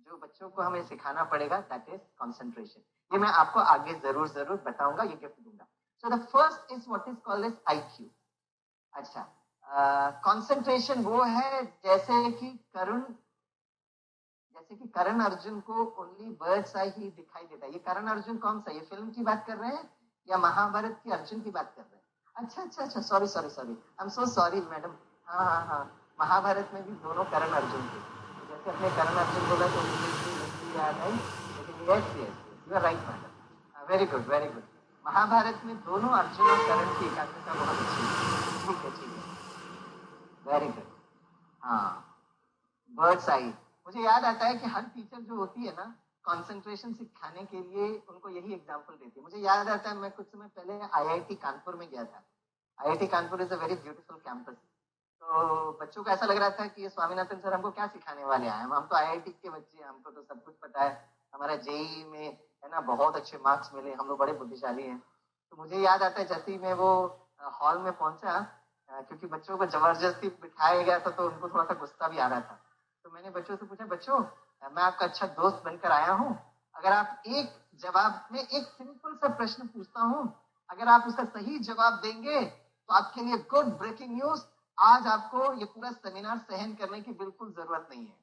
जो बच्चों को हमें सिखाना पड़ेगा, दैट इज कंसंट्रेशन। ये मैं आपको आगे जरूर बताऊंगा, ये गिफ्ट दूंगा। So the first is what is called as IQ. अच्छा, कंसंट्रेशन वो है जैसे कि करण अर्जुन को ओनली बर्ड्स आई ही दिखाई देता है। ये करण अर्जुन कौन सा, ये फिल्म की बात कर रहे हैं या महाभारत की अर्जुन की बात कर रहे हैं? अच्छा, sorry, I am so sorry madam. हाँ, महाभारत में भी दोनों करण अर्जुन थे। जैसे अपने करण अर्जुन बोला तो मुझे याद आई, लेकिन yes you are right madam, very good. Mahabharat में दोनों अर्जुन और करण की एकाग्रता बहुत अच्छी है। ठीक है, वेरी गुड। हाँ, बर्ड्स आई, मुझे याद आता है कि हर टीचर जो होती है ना कंसंट्रेशन सिखाने के लिए उनको यही एग्जांपल देती है। मुझे याद आता है मैं कुछ समय पहले आईआईटी कानपुर में गया था। IIT Kanpur is a very beautiful campus. तो बच्चों को ऐसा लग रहा था कि ये स्वामीनाथन सर हमको क्या सिखाने वाले आए हैं, हम तो आईआईटी के बच्चे हैं, हमको तो सब कुछ पता है, हमारा जेईई में है ना बहुत अच्छे मार्क्स मिले, हम लोग बड़े बुद्धिशाली हैं। तो मुझे याद आता है जैसे ही मैं वो हॉल में पहुंचा, क्योंकि बच्चों को जबरदस्ती बिठाया गया था तो उनको थोड़ा सा गुस्सा भी आ रहा था। तो मैंने बच्चों से पूछा, बच्चों मैं आपका अच्छा दोस्त बनकर आया हूँ, अगर आप एक जवाब में एक सिंपल सा प्रश्न पूछता हूँ अगर आप उसका सही जवाब देंगे तो आपके लिए गुड ब्रेकिंग न्यूज, आज आपको ये पूरा सेमिनार सहन करने की बिल्कुल जरूरत नहीं है।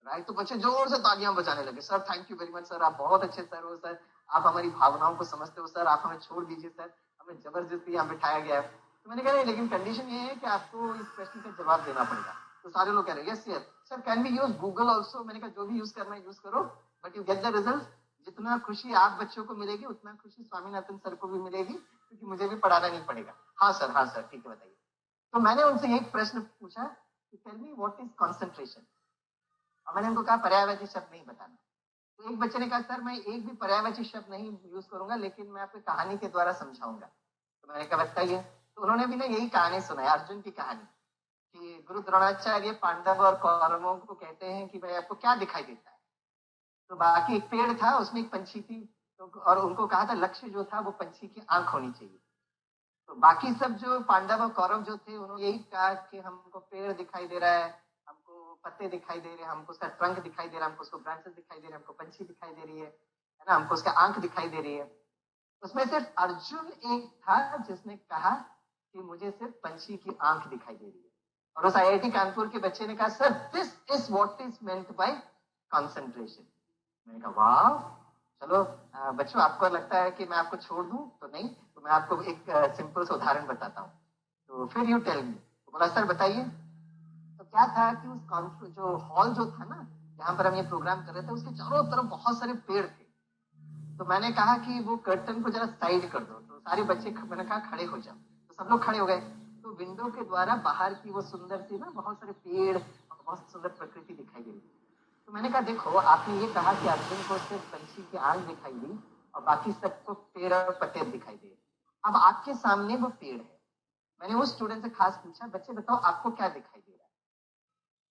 राइट, तो बच्चे जोर से तालियां बजाने लगे। Sir thank you very much sir, आप बहुत अच्छे सर हो सर, आप हमारी भावनाओं को समझते हो सर, आप हमें छोड़ दीजिए सर, हमें जबरदस्ती यहाँ बिठाया गया है। तो मैंने कहा नहीं, लेकिन कंडीशन ये है कि आपको इस प्रश्न का जवाब देना पड़ेगा। तो सारे लोग कह रहे हैं yes yes sir, can we use Google also? मैंने कहा जो भी यूज करना है यूज करो, but you get the result. जितना खुशी आप बच्चों को मिलेगी उतना खुशी स्वामीनाथन सर को भी मिलेगी, क्योंकि मुझे भी पढ़ाना नहीं पड़ेगा। हाँ सर ठीक है बताइए। तो मैंने उनसे एक प्रश्न पूछा कि tell me what is concentration, और मैंने उनको कहा पर्यायवाची शब्द नहीं बताना। तो एक बच्चे ने कहा सर मैं एक भी पर्यायवाची शब्द नहीं यूज करूंगा, लेकिन मैं आपको कहानी के द्वारा समझाऊंगा। तो मैंने कहा बताइए। तो उन्होंने भी ना यही कहानी सुनाई, अर्जुन की कहानी, कि गुरु द्रोणाचार्य पांडव और कौरवों को कहते हैं कि भाई आपको क्या दिखाई देता है। तो बाकी एक पेड़ था, उसमें एक पंछी थी, तो और उनको कहा था लक्ष्य जो था वो पंछी की आंख होनी चाहिए। तो बाकी सब जो पांडव और कौरव जो थे उन्होंने यही कहा कि हमको पेड़ दिखाई दे रहा है, हमको पत्ते दिखाई दे रहे हैं, हमको उसका ट्रंक दिखाई दे रहा है, हमको उसको ब्रांचेस दिखाई दे रहे हैं, हमको पंछी दिखाई दे रही है ना, हमको उसका आंख दिखाई दे रही है। उसमें सिर्फ अर्जुन एक था जिसने कहा कि मुझे सिर्फ पंछी की आंख दिखाई दे रही है। और उस आईआईटी कानपुर के बच्चे ने कहा sir this is what is meant by concentration. मैंने कहा वाह, चलो बच्चों आपको लगता है कि मैं आपको छोड़ दूं? तो नहीं, तो मैं आपको एक सिंपल सा उदाहरण बताता हूँ। तो फिर यू टेल मी। तो बोला सर बताइए। तो क्या था कि उस कॉन्फ्रेंस जो हॉल जो था ना जहाँ पर हम ये प्रोग्राम कर रहे थे, उसके चारों तरफ बहुत सारे पेड़ थे। तो मैंने कहा कि वो कर्टन को जरा साइड कर दो। तो सारे बच्चे मैंने कहा खड़े हो जाओ, तो सब लोग खड़े हो गए। तो विंडो के द्वारा बाहर की वो सुंदर सी ना बहुत सारे पेड़ और बहुत सुंदर प्रकृति दिखाई दे रही। तो मैंने कहा देखो आपने ये कहा कि अर्जुन को सिर्फ पंछी की आंख दिखाई दी और बाकी सबको पेड़ और पत्ते दिखाई दे। अब आपके सामने वो पेड़ है। मैंने उस स्टूडेंट से खास पूछा बच्चे बताओ आपको क्या दिखाई दे रहा है?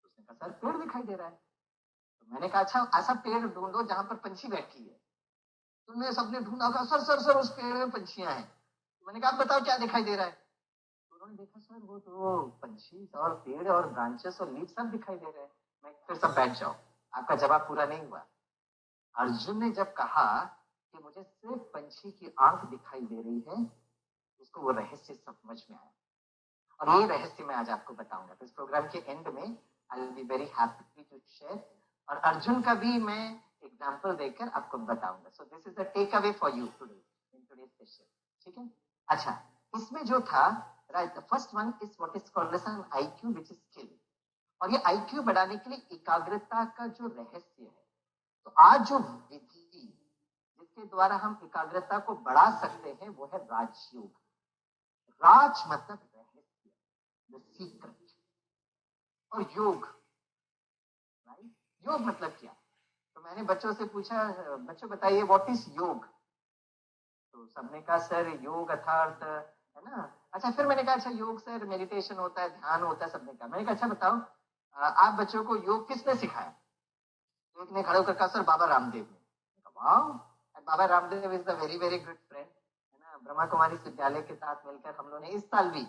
उसने कहा सर पेड़ दिखाई दे रहा है। तो मैंने कहा अच्छा ऐसा पेड़ ढूंढो जहां पर पंछी बैठी है। तुमने सबने ढूंढा, कहा सर सर सर उस पेड़ में पंछियां हैं। तो मैंने कहा बताओ क्या दिखाई दे रहा है? तो उन्होंने देखा सर वो तो पंछी और पेड़ और ब्रांचेस और लीफ सब दिखाई दे रहे हैं। मैं फिर सब बैठ जाओ, आपका जवाब पूरा नहीं हुआ। अर्जुन ने जब कहा कि मुझे सिर्फ पंछी की आंख दिखाई दे रही है, उसको वो रहस्य समझ में आया। और ये रहस्य मैं आज आपको बताऊंगा। तो इस प्रोग्राम के एंड में I will be very happy to share, और अर्जुन का भी मैं एग्जांपल देकर आपको बताऊंगा। So this is the take away for you today in today's session. ठीक है, अच्छा इसमें जो था right, the first one is what is called as an IQ which is skill. और ये आईक्यू बढ़ाने के लिए एकाग्रता का जो रहस्य है, तो आज जो विधि जिसके द्वारा हम एकाग्रता को बढ़ा सकते हैं वो है राजयोग। राज मतलब रहस्य, द सीक्रेट। और योग, राइट, योग मतलब क्या? तो मैंने बच्चों से पूछा बच्चों बताइए व्हाट इज योग? तो सबने कहा सर योग अर्थात है ना। अच्छा फिर मैंने कहा अच्छा योग सर मेडिटेशन होता है, ध्यान होता है, सबने कहा। मैंने कहा अच्छा बताओ आप बच्चों को योग किसने सिखाया? एक ने खड़े होकर कहा सर बाबा रामदेव ने। वाह, Baba Ramdev is the very very good friend, है ना। ब्रह्मा कुमारी विद्यालय के साथ मिलकर हम लोगों ने इस साल भी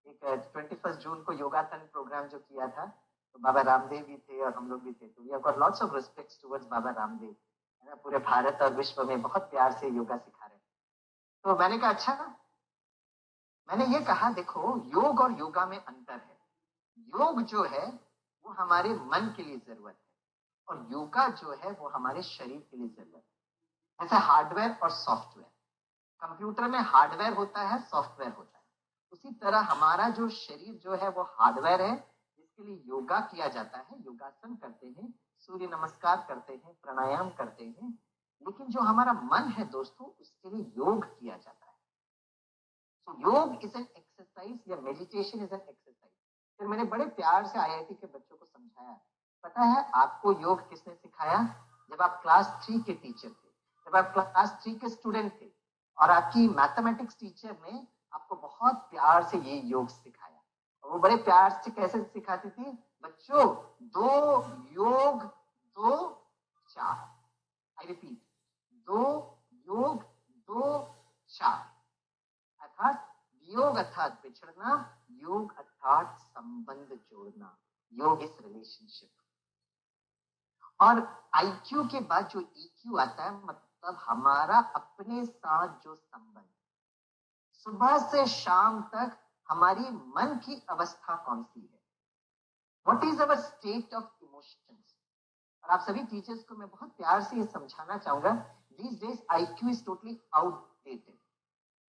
एक 21 जून को योगासन प्रोग्राम जो किया था, तो बाबा रामदेव भी थे और हम लोग भी थे। तो we have got lots of respect towards Baba Ramdev, है ना। पूरे भारत और विश्व में बहुत प्यार से योगा सिखा रहे हैं। तो मैंने कहा अच्छा, मैंने ये कहा देखो योग और योगा में अंतर है। योग जो है वो हमारे मन के लिए जरूरत है, और योगा जो है वो हमारे शरीर के लिए जरूरत है। ऐसा हार्डवेयर और सॉफ्टवेयर, कंप्यूटर में हार्डवेयर होता है, सॉफ्टवेयर होता है। उसी तरह हमारा जो शरीर जो है वो हार्डवेयर है, जिसके लिए योगा किया जाता है, योगासन करते हैं, सूर्य नमस्कार करते हैं, प्राणायाम करते हैं। लेकिन जो हमारा मन है दोस्तों, उसके लिए योग किया जाता है। So, योग इज एन एक्सरसाइज या मेडिटेशन इज एन एक्सरसाइज। फिर मैंने बड़े प्यार से आईआईटी के बच्चों को समझाया। पता है आपको योग किसने सिखाया? जब आप क्लास 3 के टीचर थे, जब आप क्लास 3 के स्टूडेंट थे, और आपकी मैथमेटिक्स टीचर ने आपको बहुत प्यार से ये योग सिखाया। और वो बड़े प्यार से कैसे सिखाती थी? बच्चों 2 योग 2 4, आई रिपीट 2 योग 2 4, अर्थात वियोग अर्थात बिछड़ना, योग अर्थात संबंध जोड़ना, योग इज रिलेशनशिप। और आईक्यू के बाद जो ईक्यू आता है, मतलब हमारा अपने साथ जो संबंध, सुबह से शाम तक हमारी मन की अवस्था कौन सी है, what is our state of emotions. और आप सभी टीचर्स को मैं बहुत प्यार से ये समझाना चाहूंगा, these days IQ is totally outdated.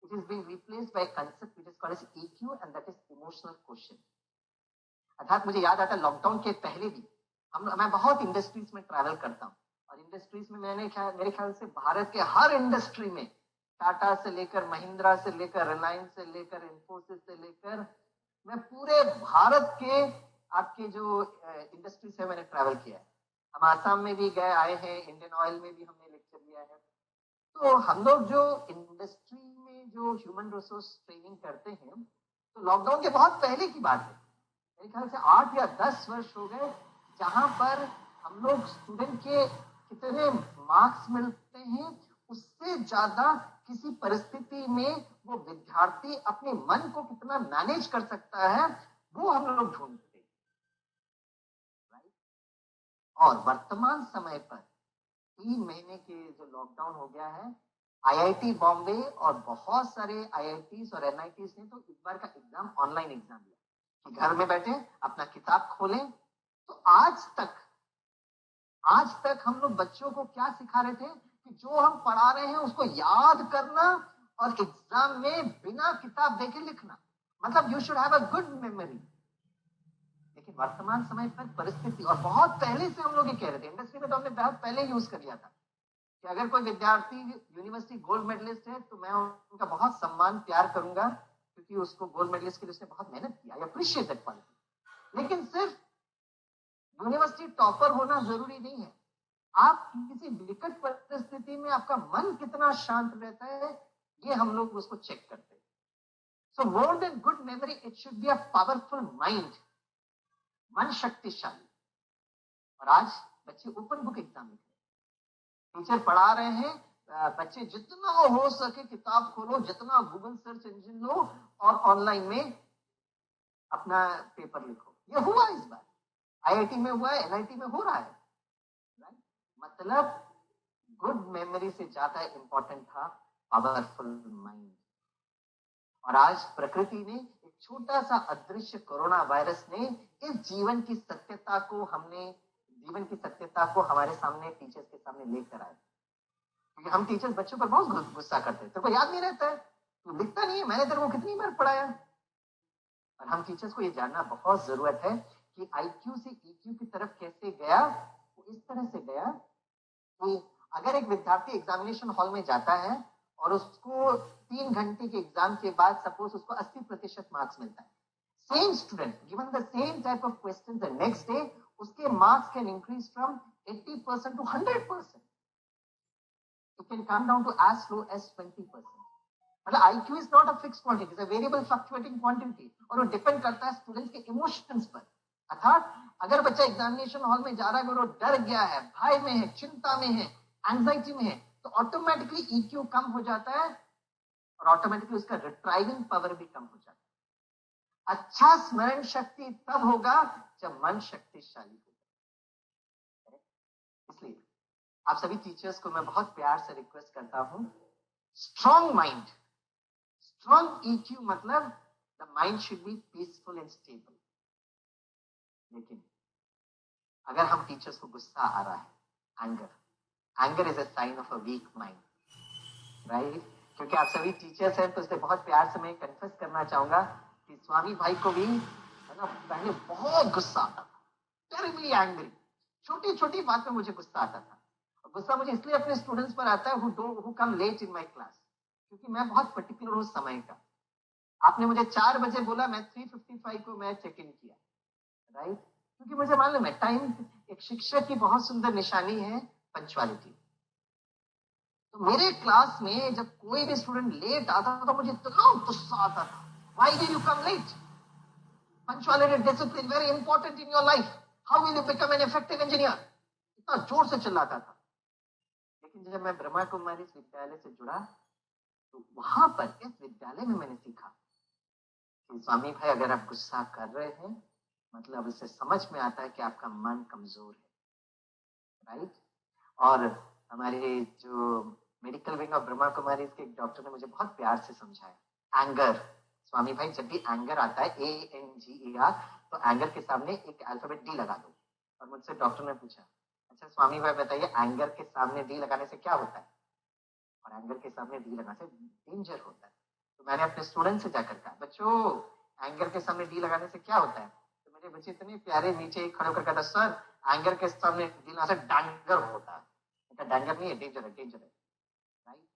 It is being replaced by a concept which is called as EQ, and that is emotional quotient. अर्थात मुझे याद आता है लॉकडाउन के पहले भी मैं बहुत इंडस्ट्रीज में ट्रैवल करता हूँ, और इंडस्ट्रीज में मेरे ख्याल से भारत के हर इंडस्ट्री में, टाटा से लेकर महिंद्रा से लेकर रिलायंस से लेकर इंफोसिस से लेकर, मैं पूरे भारत के आपके जो इंडस्ट्रीज है मैंने ट्रैवल किया है। हम आसाम में भी गए आए हैं, इंडियन ऑयल में भी हमने लेक्चर लिया है। तो हम लोग जो इंडस्ट्री में जो ह्यूमन रिसोर्स ट्रेनिंग करते हैं, तो लॉकडाउन के बहुत पहले की बात है, मेरे ख्याल से 8 या 10 वर्ष हो गए, जहां पर हम लोग स्टूडेंट के कितने मार्क्स मिलते हैं उससे ज्यादा किसी परिस्थिति में वो विद्यार्थी अपने मन को कितना मैनेज कर सकता है वो हम लोग ढूंढते हैं। और वर्तमान समय पर 3 महीने के जो लॉकडाउन हो गया है, आईआईटी बॉम्बे और बहुत सारे आईआईटीज और एनआईटीज ने तो इस बार का एग्जाम ऑनलाइन एग्जाम लिया कि घर में बैठे अपना किताब खोलें। तो आज तक हम लोग बच्चों को क्या सिखा रहे थे कि जो हम पढ़ा रहे हैं उसको याद करना और एग्जाम में बिना किताब देखे लिखना, मतलब you should have a good memory. लेकिन वर्तमान समय पर परिस्थिति, और बहुत पहले से हम लोग ये कह रहे थे, इंडस्ट्री में तो हमने बहुत पहले यूज कर लिया था कि अगर कोई विद्यार्थी यूनिवर्सिटी गोल्ड मेडलिस्ट है तो मैं उनका बहुत सम्मान प्यार करूंगा, क्योंकि उसको गोल्ड मेडलिस्ट के लिए उसने बहुत मेहनत किया, आई अप्रिशिएट दैट क्वालिटी। लेकिन सिर्फ यूनिवर्सिटी टॉपर होना जरूरी नहीं है, आप किसी विकट परिस्थिति में आपका मन कितना शांत रहता है ये हम लोग उसको चेक करते हैं। So more than good memory, it should be a powerful mind, मन शक्तिशाली। और आज बच्चे ओपन बुक एग्जाम लिख रहे हैं, टीचर पढ़ा रहे हैं, बच्चे जितना हो सके किताब खोलो, जितना गूगल सर्च इंजन लो और ऑनलाइन में अपना पेपर लिखो। ये हुआ इस बार, आईआईटी में हुआ है, एनआईटी में हो रहा है। मतलब गुड मेमोरी से ज्यादा इंपॉर्टेंट था पावरफुल माइंड। और आज प्रकृति ने एक छोटा सा अदृश्य कोरोना वायरस ने इस जीवन की सत्यता को हमारे सामने, टीचर्स के सामने लेकर आए। क्योंकि हम टीचर्स बच्चों पर बहुत गुस्सा करते हैं, तेरे को याद नहीं रहता है, तू लिखता नहीं है, मैंने तेरे को कितनी बार पढ़ाया। और हम टीचर्स को ये जानना बहुत जरूरत है कि आईक्यू से ईक्यू की तरफ कैसे गया। वो इस तरह से गया कि अगर एक विद्यार्थी एग्जामिनेशन हॉल में जाता है और उसको 3 घंटे के एग्जाम के बाद सपोज उसको 80% मार्क्स मिलता है, same student given the same type of question the next day, उसके marks can increase from 80% to 100%. It can come down to as low as 20%. मतलब IQ is not a fixed quantity, it's a variable fluctuating quantity, और वो depend करता है students के emotions पर। अर्थात अगर बच्चा एग्जामिनेशन हॉल में जा रहा है, अगर वो डर गया है, भय में है, चिंता में है, एंजाइटी में है, तो ऑटोमेटिकली EQ कम हो जाता है और ऑटोमेटिकली उसका रिट्राइविंग पावर भी कम हो जाता है। अच्छा स्मरण शक्ति तब होगा जब मन शक्तिशाली होगा। इसलिए आप सभी टीचर्स को मैं बहुत प्यार से रिक्वेस्ट करता हूं, स्ट्रॉन्ग माइंड, स्ट्रॉन्ग EQ मतलब the mind should be peaceful and stable. लेकिन अगर हम टीचर्स को गुस्सा आ रहा है, anger is a sign of a weak mind, right? क्योंकि आप सभी टीचर्स हैं तो इसलिए बहुत प्यार से मैं कन्फेस करना चाहूंगा कि स्वामी भाई को भी है ना पहले बहुत गुस्सा आता था, टेरिबली एंग्री, छोटी छोटी बात पे मुझे गुस्सा आता था। गुस्सा मुझे इसलिए अपने स्टूडेंट्स पर आता है who come late in my class, क्योंकि मैं बहुत पर्टिकुलर हूँ समय का। आपने मुझे 4 बजे बोला, मैं 3:55 को मैं चेक इन किया, राइट? क्योंकि मुझे मालूम है टाइम एक शिक्षक की बहुत सुंदर निशानी है, पंक्चुअलिटी। तो मेरे क्लास में जब कोई भी स्टूडेंट लेट आता था तो मुझे इतना गुस्सा आता था, why did you come late? Punctuality discipline very important in your life, how will you become an effective engineer? इतना जोर से चिल्लाता था। लेकिन जब मैं ब्रह्मा कुमारी विद्यालय से जुड़ा तो वहां पर इस विद्यालय में मैंने सीखा कि स्वामी भाई अगर आप गुस्सा कर रहे हैं मतलब इससे समझ में आता है कि आपका मन कमजोर है, राइट? और हमारे जो medical wing of Brahma Kumari के एक डॉक्टर ने मुझे बहुत प्यार से समझाया एंगर, स्वामी भाई जब भी एंगर आता है ANGER, तो एंगर के सामने एक अल्फाबेट D लगा दो। और मुझसे डॉक्टर ने पूछा, अच्छा स्वामी भाई बताइए एंगर के सामने D लगाने से क्या होता है? और एंगर के सामने D लगाने से डेंजर होता है। तो मैंने अपने स्टूडेंट से जाकर कहा, बच्चों एंगर के सामने D लगाने से क्या होता है? तो मेरे बच्चे इतने प्यारे नीचे खड़े होकर कहता, सर एंगर के सामने D लगाने से डैंगर होता है। डैंगर नहीं है, डेंजर है, डेंजर है, राइट।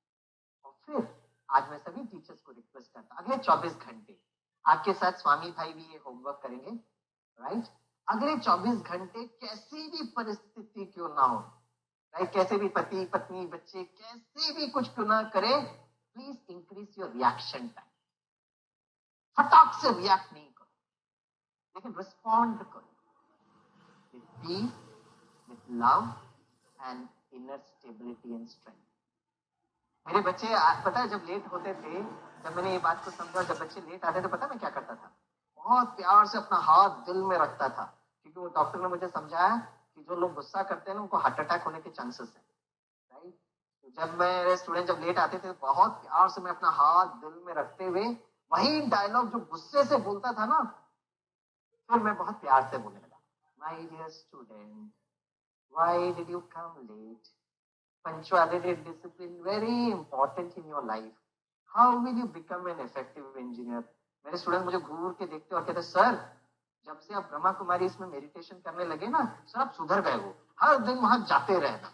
और फिर आज मैं सभी टीचर्स को रिक्वेस्ट करता हूं, अगले 24 घंटे आपके साथ स्वामी भाई भी ये होमवर्क करेंगे, राइट। अगले 24 घंटे कैसी भी परिस्थिति क्यों ना हो, राइट, कैसे भी पति पत्नी बच्चे कैसे भी कुछ क्यों ना करे, please increase your reaction time. फटाक से रिएक्ट नहीं करो, लेकिन रिस्पॉन्ड करो with piece, with love and inner stability and strength. मेरे बच्चे पता है जब लेट होते थे, जब मैंने ये बात को समझा, जब बच्चे लेट आते थे पता मैं क्या करता था, बहुत प्यार से अपना हाथ दिल में रखता था, क्योंकि वो डॉक्टर ने मुझे समझाया कि जो लोग गुस्सा करते हैं ना उनको हार्ट अटैक होने के चांसेस है, राइट। तो जब मेरे स्टूडेंट जब लेट आते थे, बहुत प्यार से मैं अपना हाथ दिल में रखते हुए वही डायलॉग जो गुस्से से बोलता था ना, फिर मैं बहुत प्यार से बोलने लगा, my dear student, why did you come late? Punctuality and discipline very important in your life. How will you become an effective engineer? मेरे स्टूडेंट मुझे घूर के देखते और कहते, सर जब से आप ब्रह्मा कुमारी इसमें मेडिटेशन करने लगे ना, सर आप सुधर गए हो, हर दिन वहां जाते रहना।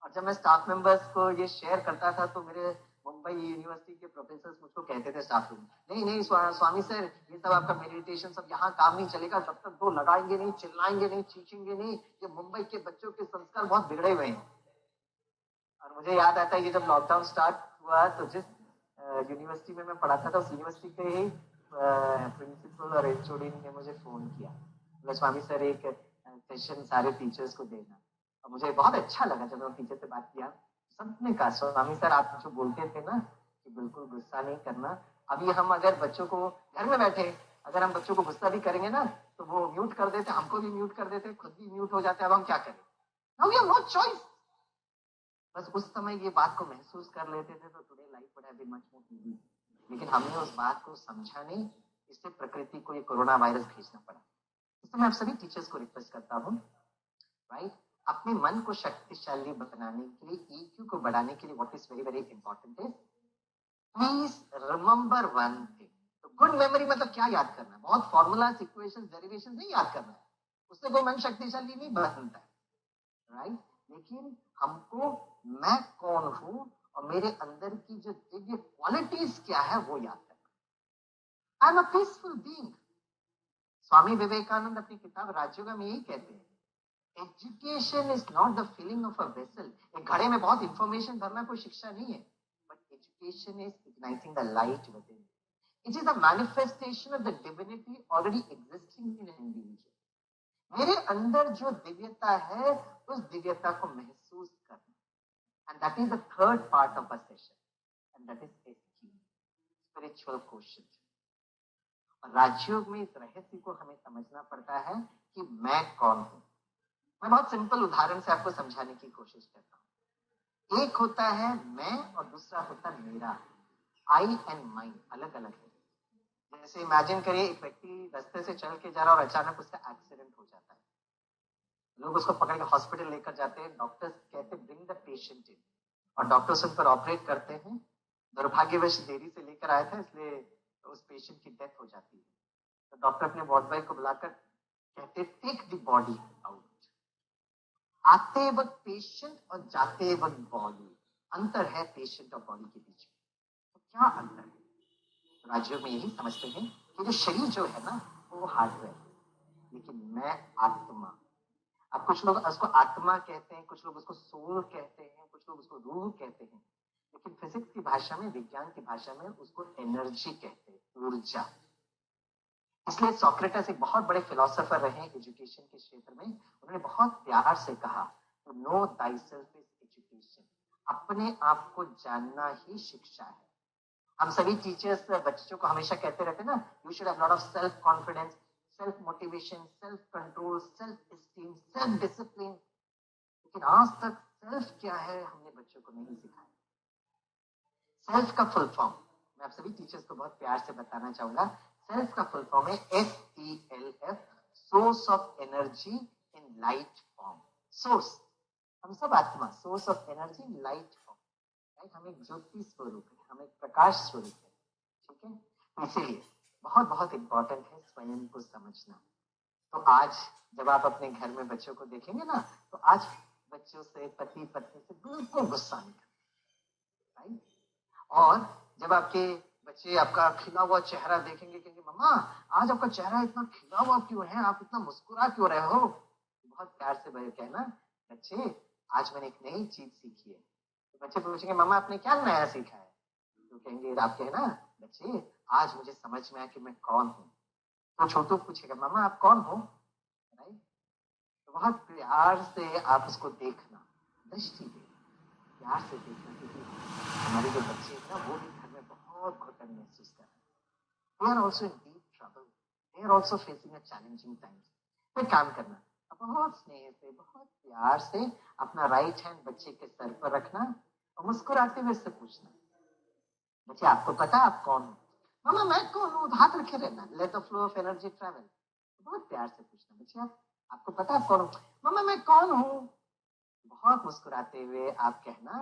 और जब मैं स्टाफ मेंबर्स को ये शेयर करता था तो मेरे मुंबई यूनिवर्सिटी के प्रोफेसर मुझको कहते थे स्टाफ रूम, नहीं नहीं स्वामी सर ये सब आपका मेडिटेशन सब यहाँ काम नहीं चलेगा, जब तक दो लगाएंगे नहीं, चिल्लाएंगे नहीं, चीखेंगे नहीं, ये मुंबई के बच्चों के संस्कार बहुत बिगड़े हुए हैं। और मुझे याद आता है कि जब लॉकडाउन स्टार्ट हुआ तो जिस यूनिवर्सिटी में मैं पढ़ाता था उस यूनिवर्सिटी के ही प्रिंसिपल और HOD ने मुझे फोन किया, बोला स्वामी सर एक सेशन सारे टीचर्स को देना। और मुझे बहुत अच्छा लगा जब मैं टीचर से बात किया, सबने कहा स्वामी सर आप जो बोलते थे ना कि बिल्कुल गुस्सा नहीं करना, अभी हम अगर बच्चों को घर में बैठे अगर हम बच्चों को गुस्सा भी करेंगे ना तो वो म्यूट कर देते, हमको भी म्यूट कर देते, खुद भी म्यूट हो जाते, अब हम क्या करें? Now we have no choice. बस उस समय ये बात को महसूस कर लेते थे तो today life would have been much more easy, लेकिन हमने उस बात को समझा नहीं, इससे प्रकृति को ये कोरोना वायरस भेजना पड़ा। इसलिए मैं आप सभी टीचर्स को रिक्वेस्ट करता हूँ, राइट, अपने मन को शक्तिशाली बनाने के लिए, EQ को बढ़ाने के लिए what is very very important is please remember one thing. तो गुड मेमोरी मतलब क्या याद करना, बहुत फॉर्मूलाज इक्वेशंस डेरिवेशंस नहीं याद करना है, उससे कोई मन शक्तिशाली नहीं बनता है, राइट। लेकिन हमको मैं कौन हूं और मेरे अंदर की जो दिव्य क्वालिटीज क्या है वो याद करना। I am a peaceful being. Swami Vivekananda अपनी किताब राजयोग में यही कहते हैं, education is not the filling of a vessel. एक घड़े में बहुत इंफॉर्मेशन भरना कोई शिक्षा नहीं है, but education is igniting the light with in. It is a manifestation of the divinity already existing in an individual. मेरे अंदर जो दिव्यता है उस दिव्यता को महसूस करना, and that is the third part of a session, and that is SQ, spiritual question. और राजयोग में इस रहस्य को हमें समझना पड़ता है कि मैं कौन हूं। मैं बहुत सिंपल उदाहरण से आपको समझाने की कोशिश करता हूं। एक होता है मैं और दूसरा होता है मेरा। आई एंड माइंड अलग अलग है। जैसे इमेजिन करिए एक व्यक्ति रास्ते से चल के जा रहा और अचानक उसका एक्सीडेंट हो जाता है, लोग उसको पकड़ के हॉस्पिटल लेकर जाते हैं, डॉक्टर्स कहते ब्रिंग द पेशेंट इन, और डॉक्टर्स उन पर ऑपरेट करते हैं। दुर्भाग्यवश देरी से लेकर आया था इसलिए उस पेशेंट की डेथ हो जाती है। तो डॉक्टर अपने वार्ड बॉय को बुलाकर कहते टेक द बॉडी आउट। आते वक्त पेशेंट और जाते वक्त बॉडी, अंतर है पेशेंट और बॉडी के बीच में। तो क्या अंतर है? राजयोग में यही समझते हैं कि जो शरीर जो है ना वो हार्डवेयर है, लेकिन मैं आत्मा। अब कुछ लोग उसको आत्मा कहते हैं, कुछ लोग उसको सोल कहते हैं, कुछ लोग उसको रूह कहते हैं, लेकिन फिजिक्स की भाषा में, विज्ञान की भाषा में उसको एनर्जी कहते हैं, ऊर्जा। इसलिए सोक्रेटिस एक बहुत बड़े फिलोसोफर रहे एजुकेशन के क्षेत्र में। उन्होंने बहुत प्यार से कहा टू नो थाइसेल्फ इज एजुकेशन। अपने आप को जानना ही शिक्षा है। हम सभी टीचर्स बच्चों को हमेशा कहते रहते हैं ना, you should have lot of self confidence, self motivation, self control, self esteem, self discipline. लेकिन आज तक सेल्फ क्या है हमने बच्चों को नहीं सिखाया। सेल्फ का फुल फॉर्म, मैं आप सभी टीचर्स को बहुत प्यार से बताना चाहूंगा, सेल्फ का फुल फॉर्म है SELF, source of energy in light form. Source, हम सब आत्मा, source of energy in light form, right? हम एक ज्योति स्वरूप है, हम एक प्रकाश स्वरूप है, ठीक है? इसीलिए बहुत बहुत इंपॉर्टेंट है स्वयं को समझना। तो आज जब आप अपने घर में बच्चों को देखेंगे ना, तो आज बच्चों से, पति पत्नी से बिल्कुल गुस्सा नहीं करना, राइट? और जब आपके बच्चे आपका खिला हुआ चेहरा देखेंगे, कहेंगे मम्मा आज आपका चेहरा इतना खिला हुआ क्यों है, आप इतना मुस्कुरा क्यों रहे हो? बहुत प्यार से भाई कहना, बच्चे आज मैंने एक नई चीज सीखी है। तो बच्चे पूछेंगे मम्मा आपने क्या नया सीखा है? तो कहेंगे, आप कहना बच्चे आज मुझे समझ में आया कि मैं कौन हूँ। तो छोटू पूछेगा मम्मा आप कौन हो, राइट? तो बहुत प्यार से आप उसको देखना, दृष्टि दे, प्यार से देखना, क्योंकि हमारे जो बच्चे हैं ना, वो भी घर में बहुत घुटन महसूस कर रहे हैं। They are also in deep trouble. They are also facing a challenging times. तो काम करना, अब बहुत स्नेह से, बहुत प्यार से अपना राइट हैंड बच्चे के सर पर रखना और मुस्कुराते हुए से पूछना, बच्चे आपको पता आप कौन हो? मामा मैं कौन हूँ, हाथ रखे रहना, let the flow of energy travel. बहुत प्यार से पूछना, बच्चे आपको पता आप कौन हो? मामा मैं कौन हूँ? बहुत मुस्कुराते हुए आप कहना,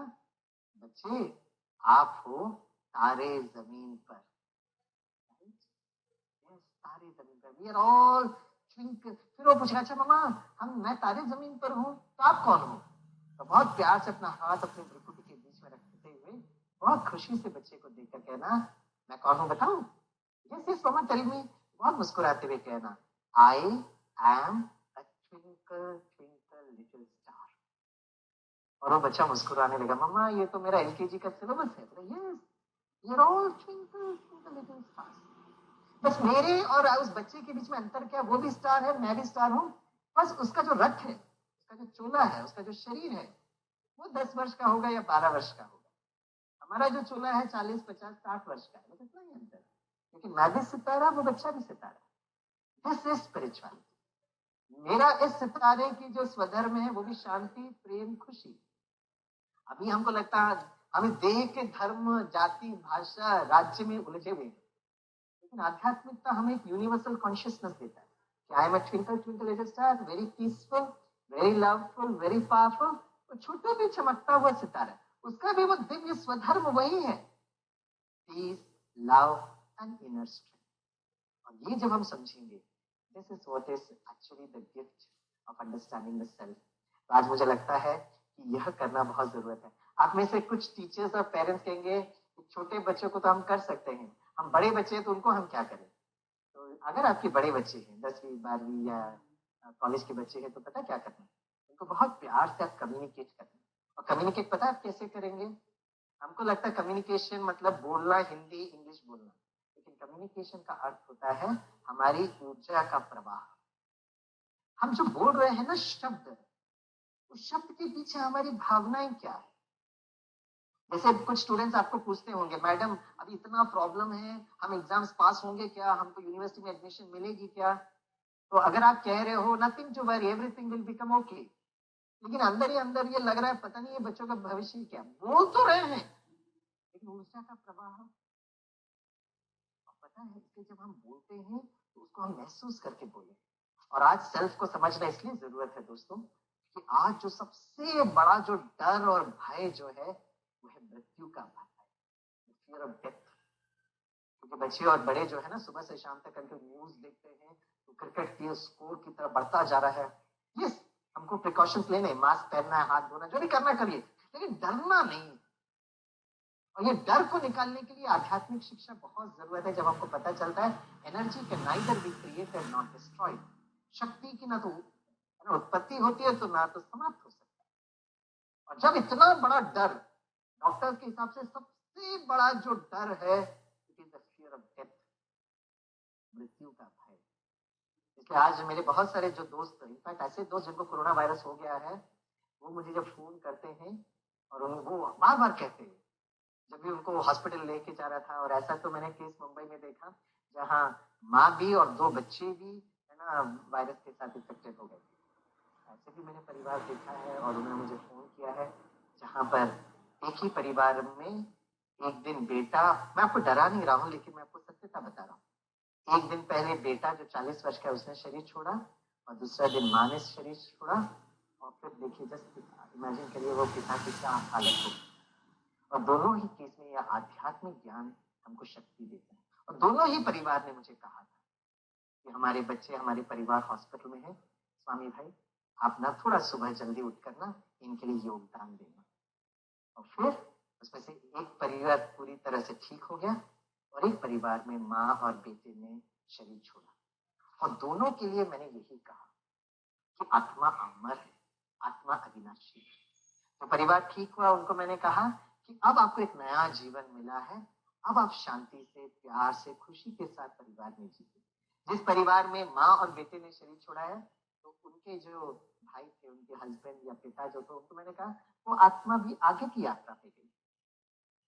बच्चे आप हो तारे जमीन पर, तारे जमीन पर, वी आर ऑल ट्विंकल। फिर वो पूछेगा अच्छा मामा मैं तारे जमीन पर हूँ, तो आप कौन हो? तो बहुत प्यार से अपना हाथ अपने भ्रुकुटी के बीच में रखते हुए बहुत खुशी से बच्चे को देखकर कहना, मैं कौन हूँ बताऊं? यस यस मामा टेल मी। बहुत मुस्कुराते हुए कहना, आई am a twinkle twinkle little star. और वो बच्चा मुस्कुराने लगा, मम्मा ये तो मेरा LKG का सिलेबस है। Yes you are all twinkle twinkle little stars. बस मेरे और उस बच्चे के बीच में अंतर क्या, वो भी स्टार है, मैं भी स्टार हूँ। बस उसका जो रथ है, उसका जो चोला है, उसका जो शरीर है, वो 10 वर्ष का होगा या 12 वर्ष का होगा। हमारा जो चोला है 40, 50, 60 वर्ष का है, बस इतना ही अंतर है। लेकिन मैं भी सितारा, वो बच्चा भी सितारा। This is spirituality. मेरा इस सितारे की जो स्वधर्म है वो भी शांति, प्रेम, खुशी। अभी हमको लगता है हम देह के धर्म, जाति, भाषा, राज्य में उलझे हुए हैं, लेकिन आध्यात्मिकता हमें एक यूनिवर्सल कॉन्शियसनेस देता है कि I am a twinkle twinkle little star, very peaceful, very loveful, very powerful. तो छोटा भी चमकता हुआ सितारा, उसका भी वो दिव्य स्वधर्म वही है, peace, love and inner strength. और ये जब हम समझेंगे, this is what is actually the gift of understanding the self. तो आज मुझे लगता है कि यह करना बहुत जरूरत है। आप में से कुछ टीचर्स और पेरेंट्स कहेंगे छोटे बच्चों को तो हम कर सकते हैं, हम बड़े बच्चे हैं तो उनको हम क्या करें? तो अगर आपके बड़े बच्चे हैं, 10वीं 12वीं या कॉलेज के बच्चे हैं, तो पता क्या करना है? उनको बहुत प्यार से आप कम्युनिकेट करना। और कम्युनिकेट पता आप कैसे करेंगे? हमको लगता है कम्युनिकेशन मतलब बोलना, हिंदी इंग्लिश बोलना, लेकिन कम्युनिकेशन का अर्थ होता है हमारी ऊर्जा का प्रवाह। हम जो बोल रहे हैं ना शब्द, उस शब्द के पीछे हमारी भावनाएं क्या है? जैसे कुछ स्टूडेंट्स आपको पूछते होंगे, मैडम अभी इतना प्रॉब्लम है, हम एग्जाम्स पास होंगे क्या, हमको यूनिवर्सिटी में एडमिशन मिलेगी क्या? तो अगर आप कह रहे हो nothing to worry, everything will become okay, लेकिन अंदर ही अंदर ये लग रहा है पता नहीं ये बच्चों का भविष्य क्या। बोल तो रहे हैं लेकिन ऊर्जा का प्रवाह पता है। इसलिए जब हम बोलते हैं तो उसको हम महसूस करके बोले। और आज सेल्फ को समझना इसलिए जरूरत है दोस्तों, कि आज जो सबसे बड़ा जो डर और भय जो है वो है मृत्यु का भय, फियर ऑफ डेथ। क्योंकि बच्चे और बड़े जो है ना, सुबह से शाम तक करके न्यूज देखते हैं तो क्रिकेट के स्कोर की तरफ बढ़ता जा रहा है। यस, हमको प्रिकॉशंस लेने, मास्क पहनना है, हाथ धोना, जो भी करना करिए, लेकिन डरना नहीं। और ये डर को निकालने के लिए आध्यात्मिक शिक्षा बहुत जरूरत है। जब हमको पता चलता है energy can neither be created not destroyed, शक्ति की ना तो उत्पत्ति होती है तो ना तो समाप्त हो सकता है। और जब इतना बड़ा डर, डॉक्टर के हिसाब से सबसे बड़ा जो डर है, it is the fear of death, मृत्यु का भय। इसलिए आज मेरे बहुत सारे जो दोस्त, इनफैक्ट ऐसे दोस्त जिनको कोरोना वायरस हो गया है, वो मुझे जब फोन करते हैं और वो बार बार कहते हैं, जब भी उनको हॉस्पिटल लेके जा रहा था, और ऐसा तो मैंने केस मुंबई में देखा जहाँ माँ भी और 2 बच्चे भी है ना वायरस के साथ इन्फेक्टेड हो गए। ऐसे भी मैंने परिवार देखा है और उन्होंने मुझे फोन किया है जहाँ पर एक ही परिवार में एक दिन बेटा, मैं आपको डरा नहीं रहा हूँ लेकिन मैं आपको सत्यता बता रहा हूँ, एक दिन पहले बेटा जो 40 वर्ष का है उसने शरीर छोड़ा और दूसरा दिन माँ ने शरीर छोड़ा। और फिर देखिए, जस्ट इमेजिन करिए वो पिता की क्या हालत हो। और दोनों ही केस में यह आध्यात्मिक ज्ञान हमको शक्ति देता है। और दोनों ही परिवार ने मुझे कहा था कि हमारे बच्चे, हमारे परिवार हॉस्पिटल में है, स्वामी भाई आप ना थोड़ा सुबह जल्दी उठकर ना इनके लिए योगदान देना। और फिर उसमें से एक परिवार पूरी तरह से ठीक हो गया और एक परिवार में माँ और बेटे ने शरीर छोड़ा। और दोनों के लिए मैंने यही कहा कि आत्मा अमर है, आत्मा अविनाशी है। तो परिवार ठीक हुआ, उनको मैंने कहा कि अब आपको एक नया जीवन मिला है, अब आप शांति से, प्यार से, खुशी के साथ परिवार में जीते। जिस परिवार में माँ और बेटे ने शरीर छोड़ा है तो उनके जो भाई थे, उनके हस्बैंड या पिता जो थे, उनको मैंने कहा वो आत्मा भी आगे की यात्रा पे गई,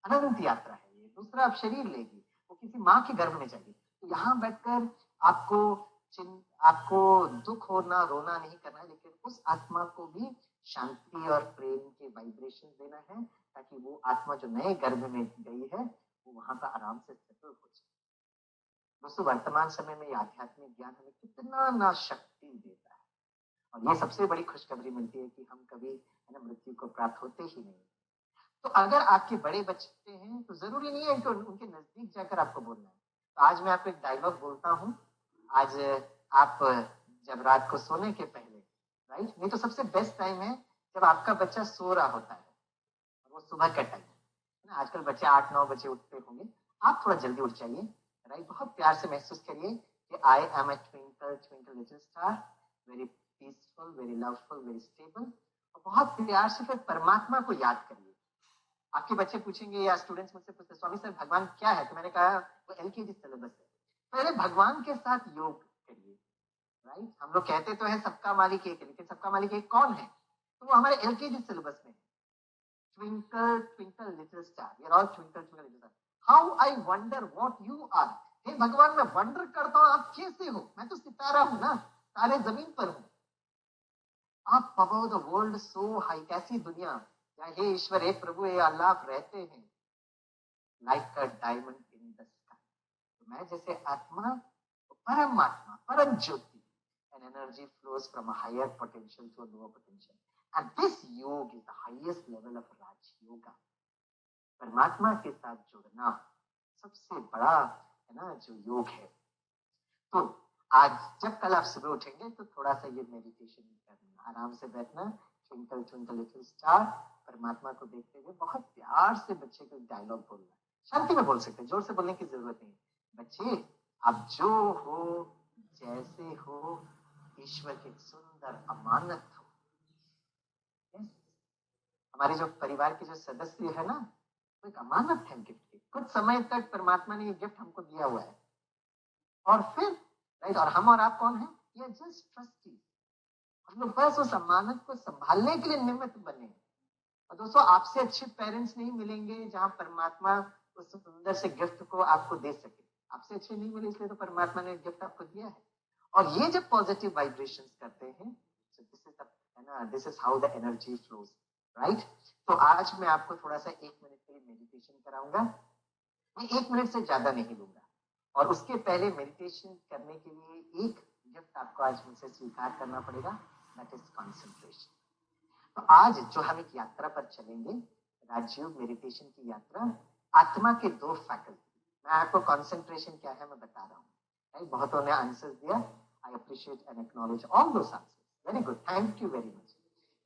अनंत यात्रा है ये, दूसरा अब शरीर लेगी, वो किसी माँ के गर्भ में जाएगी। तो यहाँ बैठकर आपको दुख होना, रोना नहीं करना है, लेकिन उस आत्मा को भी शांति और प्रेम के वाइब्रेशन देना है ताकि वो आत्मा जो नए गर्भ में गई है वो वहां पर आराम से सेटल हो जाए। दोस्तों, वर्तमान समय में यह आध्यात्मिक ज्ञान हमें कितना ना शक्ति देता है। और ये सबसे बड़ी खुशखबरी मिलती है कि हम कभी मृत्यु को प्राप्त होते ही नहीं। तो अगर आपके बड़े बच्चे हैं तो जरूरी नहीं है कि उनके नजदीक जाकर आपको बोलना है। तो आज मैं आपको एक डायलॉग बोलता हूँ। आज आप जब रात को सोने के पहले, राइट, नहीं तो सबसे बेस्ट टाइम है जब आपका बच्चा सो रहा होता है और वो सुबह का टाइम है ना। आजकल बच्चे 8-9 बजे उठते होंगे, आप थोड़ा जल्दी उठ जाइए, राइट। बहुत प्यार से महसूस करिए कि I am a twinkle twinkle little star, very peaceful, very loveful, very stable. और बहुत प्यार से फिर परमात्मा को याद करिए। आपके बच्चे पूछेंगे या स्टूडेंट्स मुझसे पूछते, स्वामी सर भगवान क्या है? तो मैंने कहा वो एलकेजी सिलेबस है। पहले भगवान के साथ योग करिए, राइट। हम लोग कहते तो है सबका मालिक एक है, लेकिन सबका मालिक एक कौन है? तो वो हमारे एलकेजी सिलेबस में है। Twinkle twinkle little star, we are all twinkle twinkle little star, how I wonder what you are. हे भगवान, मैं वंडर करता हूँ आप कैसे हो। मैं तो सितारा हूं ना, तारे जमीन पर हूँ, आप above the world so high. कैसी दुनिया, या हे ईश्वर, हे प्रभु, हे अल्लाह, आप रहते हैं like a diamond in the sky. तो मैं जैसे आत्मा, परमात्मा, परम ज्योति, an energy flows from a higher potential to a lower potential, and this yog is the highest level of raj yoga. परमात्मा के साथ जुड़ना सबसे बड़ा है ना जो योग है। तो आज जब कल आप सुबह उठेंगे तो थोड़ा सा ये मेडिटेशन करना, आराम से बैठना, ट्विंकल ट्विंकल लिटिल स्टार, परमात्मा को देखते हुए बहुत प्यार से बच्चे को डायलॉग बोलना। शांति में बोल सकते हैं, जोर से बोलने की जरूरत नहीं। बच्चे, आप जो हो, जैसे हो, ईश्वर की सुंदर अमानत हो। yes? हमारे जो परिवार के जो सदस्य है ना, वो एक अमानत है गिफ्ट की। कुछ समय तक परमात्मा ने ये गिफ्ट हमको दिया हुआ है और फिर राइट, और हम और आप कौन है? ये जस्ट ट्रस्टी। हम लोग बस उस अमानत को संभालने के लिए निमित्त बने। और दोस्तों, आपसे अच्छे पेरेंट्स नहीं मिलेंगे जहां परमात्मा उस सुंदर से गिफ्ट को आपको दे सके। आपसे अच्छे नहीं मिले, इसलिए तो परमात्मा ने गिफ्ट आपको दिया है। और ये जब पॉजिटिव वाइब्रेशंस करते हैं, this is how the energy flows, right. तो आज मैं आपको थोड़ा सा 1 मिनट के लिए मेडिटेशन कराऊंगा। मैं 1 मिनट से ज्यादा नहीं लूंगा। और उसके पहले मेडिटेशन करने के लिए एक गिफ्ट आपको आज मुझसे स्वीकार करना पड़ेगा, दैट इज कंसंट्रेशन। तो आज जो हम एक यात्रा पर चलेंगे, राजयोग मेडिटेशन की यात्रा, आत्मा के 2 फैकल्टी। मैं आपको कंसंट्रेशन क्या है मैं बता रहा हूँ। बहुतों ने आंसर दिया, I appreciate and acknowledge all those answers, very good, thank you very much.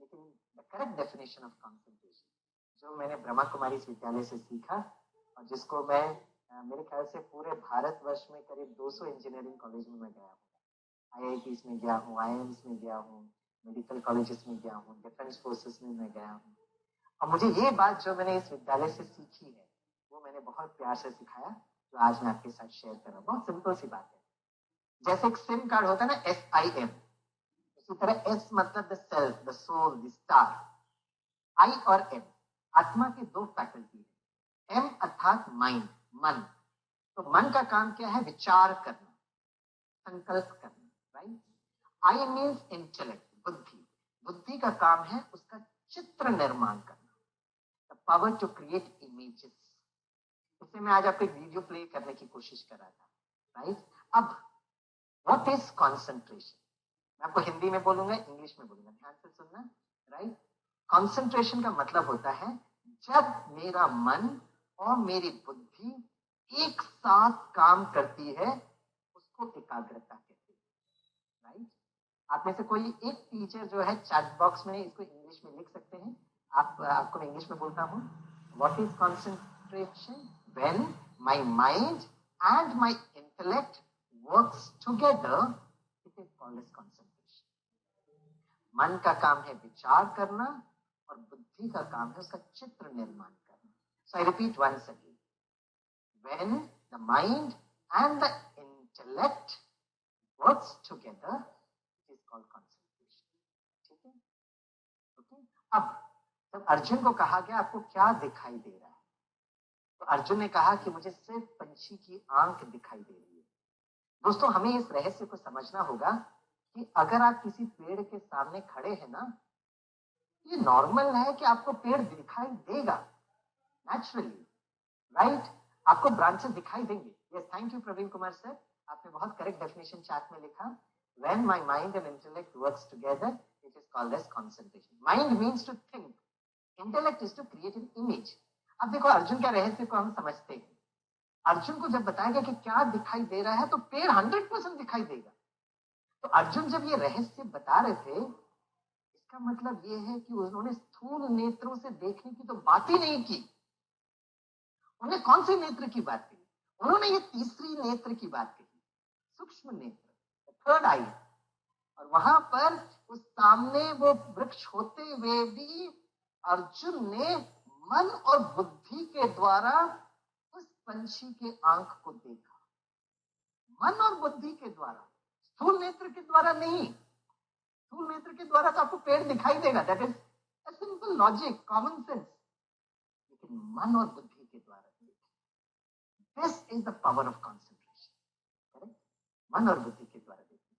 लेकिन the correct definition of concentration जो मैंने ब्रह्मा कुमारी विद्यालय से सीखा और जिसको मैं मेरे ख्याल से पूरे भारतवर्ष में करीब 200 इंजीनियरिंग कॉलेज में मैं गया हूँ, IITs में गया हूँ, IIMs में गया हूँ, मेडिकल कॉलेजेस में गया हूँ, डिफेंस फोर्सेस में मैं गया हूँ। और मुझे ये बात जो मैंने इस विद्यालय से सीखी है वो मैंने बहुत प्यार से सिखाया, जो आज मैं आपके साथ शेयर कर रहा हूँ। बहुत सिंपल सी बात है। जैसे एक सिम कार्ड होता है ना, SIM, इसी तरह S मतलब the self, the soul, the star. I और M आत्मा की 2 फैकल्टी है। M अर्थात माइंड, मन। तो मन का काम क्या है? विचार करना, संकल्प करना, राइट। I मीन्स इंटेलेक्ट, बुद्धि। बुद्धि का काम है उसका चित्र निर्माण करना, the power to create images, इसलिए मैं आज आपको एक वीडियो प्ले करने की कोशिश कर रहा था, राइट। अब व्हाट इज कंसंट्रेशन, मैं आपको हिंदी में बोलूंगा, इंग्लिश में बोलूंगा, ध्यान से सुनना, राइट। कंसंट्रेशन का मतलब होता है जब मेरा मन और मेरी बुद्धि एक साथ काम करती है, उसको एकाग्रता कहते हैं, राइट। आप में से कोई एक टीचर जो है चैट बॉक्स में इसको इंग्लिश में लिख सकते हैं। आपको मैं इंग्लिश में बोलता हूँ। What is concentration? When my mind and my intellect works together, it is called as concentration. मन का काम है विचार करना और बुद्धि का काम है उसका चित्र निर्माण करना। So I repeat once again, when the mind and the intellect works together, it is called concentration. ठीक है, ओके। अब जब अर्जुन को कहा गया आपको क्या दिखाई दे रहा है, तो अर्जुन ने कहा कि मुझे सिर्फ पंछी की आंख दिखाई दे रही है। दोस्तों, हमें इस रहस्य को समझना होगा कि अगर आप किसी पेड़ के सामने खड़े हैं ना, ये नॉर्मल है कि आपको पेड़ दिखाई देगा नेचुरली, राइट। आपको ब्रांचेस दिखाई देंगे। Yes, thank you Praveen Kumar sir, आपने बहुत करेक्ट डेफिनेशन चैट में लिखा। When my mind and intellect works together, it is called as concentration. Mind means to think, intellect is to create an image. अब देखो अर्जुन का रहस्य को हम समझते हैं। अर्जुन को जब बताया गया कि क्या दिखाई दे रहा है, तो पेड़ 100% दिखाई देगा। तो अर्जुन जब ये रहस्य बता रहे थे, इसका मतलब ये है कि उन्होंने स्थूल नेत्रों से देखने की तो बात ही नहीं की। उन्होंने कौन से नेत्र की बात की? उन्होंने ये तीसरी नेत्र की बात कही, सूक्ष्म नेत्र, थर्ड आई। और वहां पर उस सामने वो वृक्ष होते हुए भी अर्जुन ने मन और बुद्धि के द्वारा उस पंछी के आंख को देखा। मन और बुद्धि के द्वारा, स्थूल नेत्र के द्वारा नहीं। स्थूल नेत्र के द्वारा तो आपको पेड़ दिखाई देगा, that is a simple logic, common sense. लेकिन मन और बुद्धि के द्वारा, this is the power of concentration, correct. मन और बुद्धि के द्वारा देखना,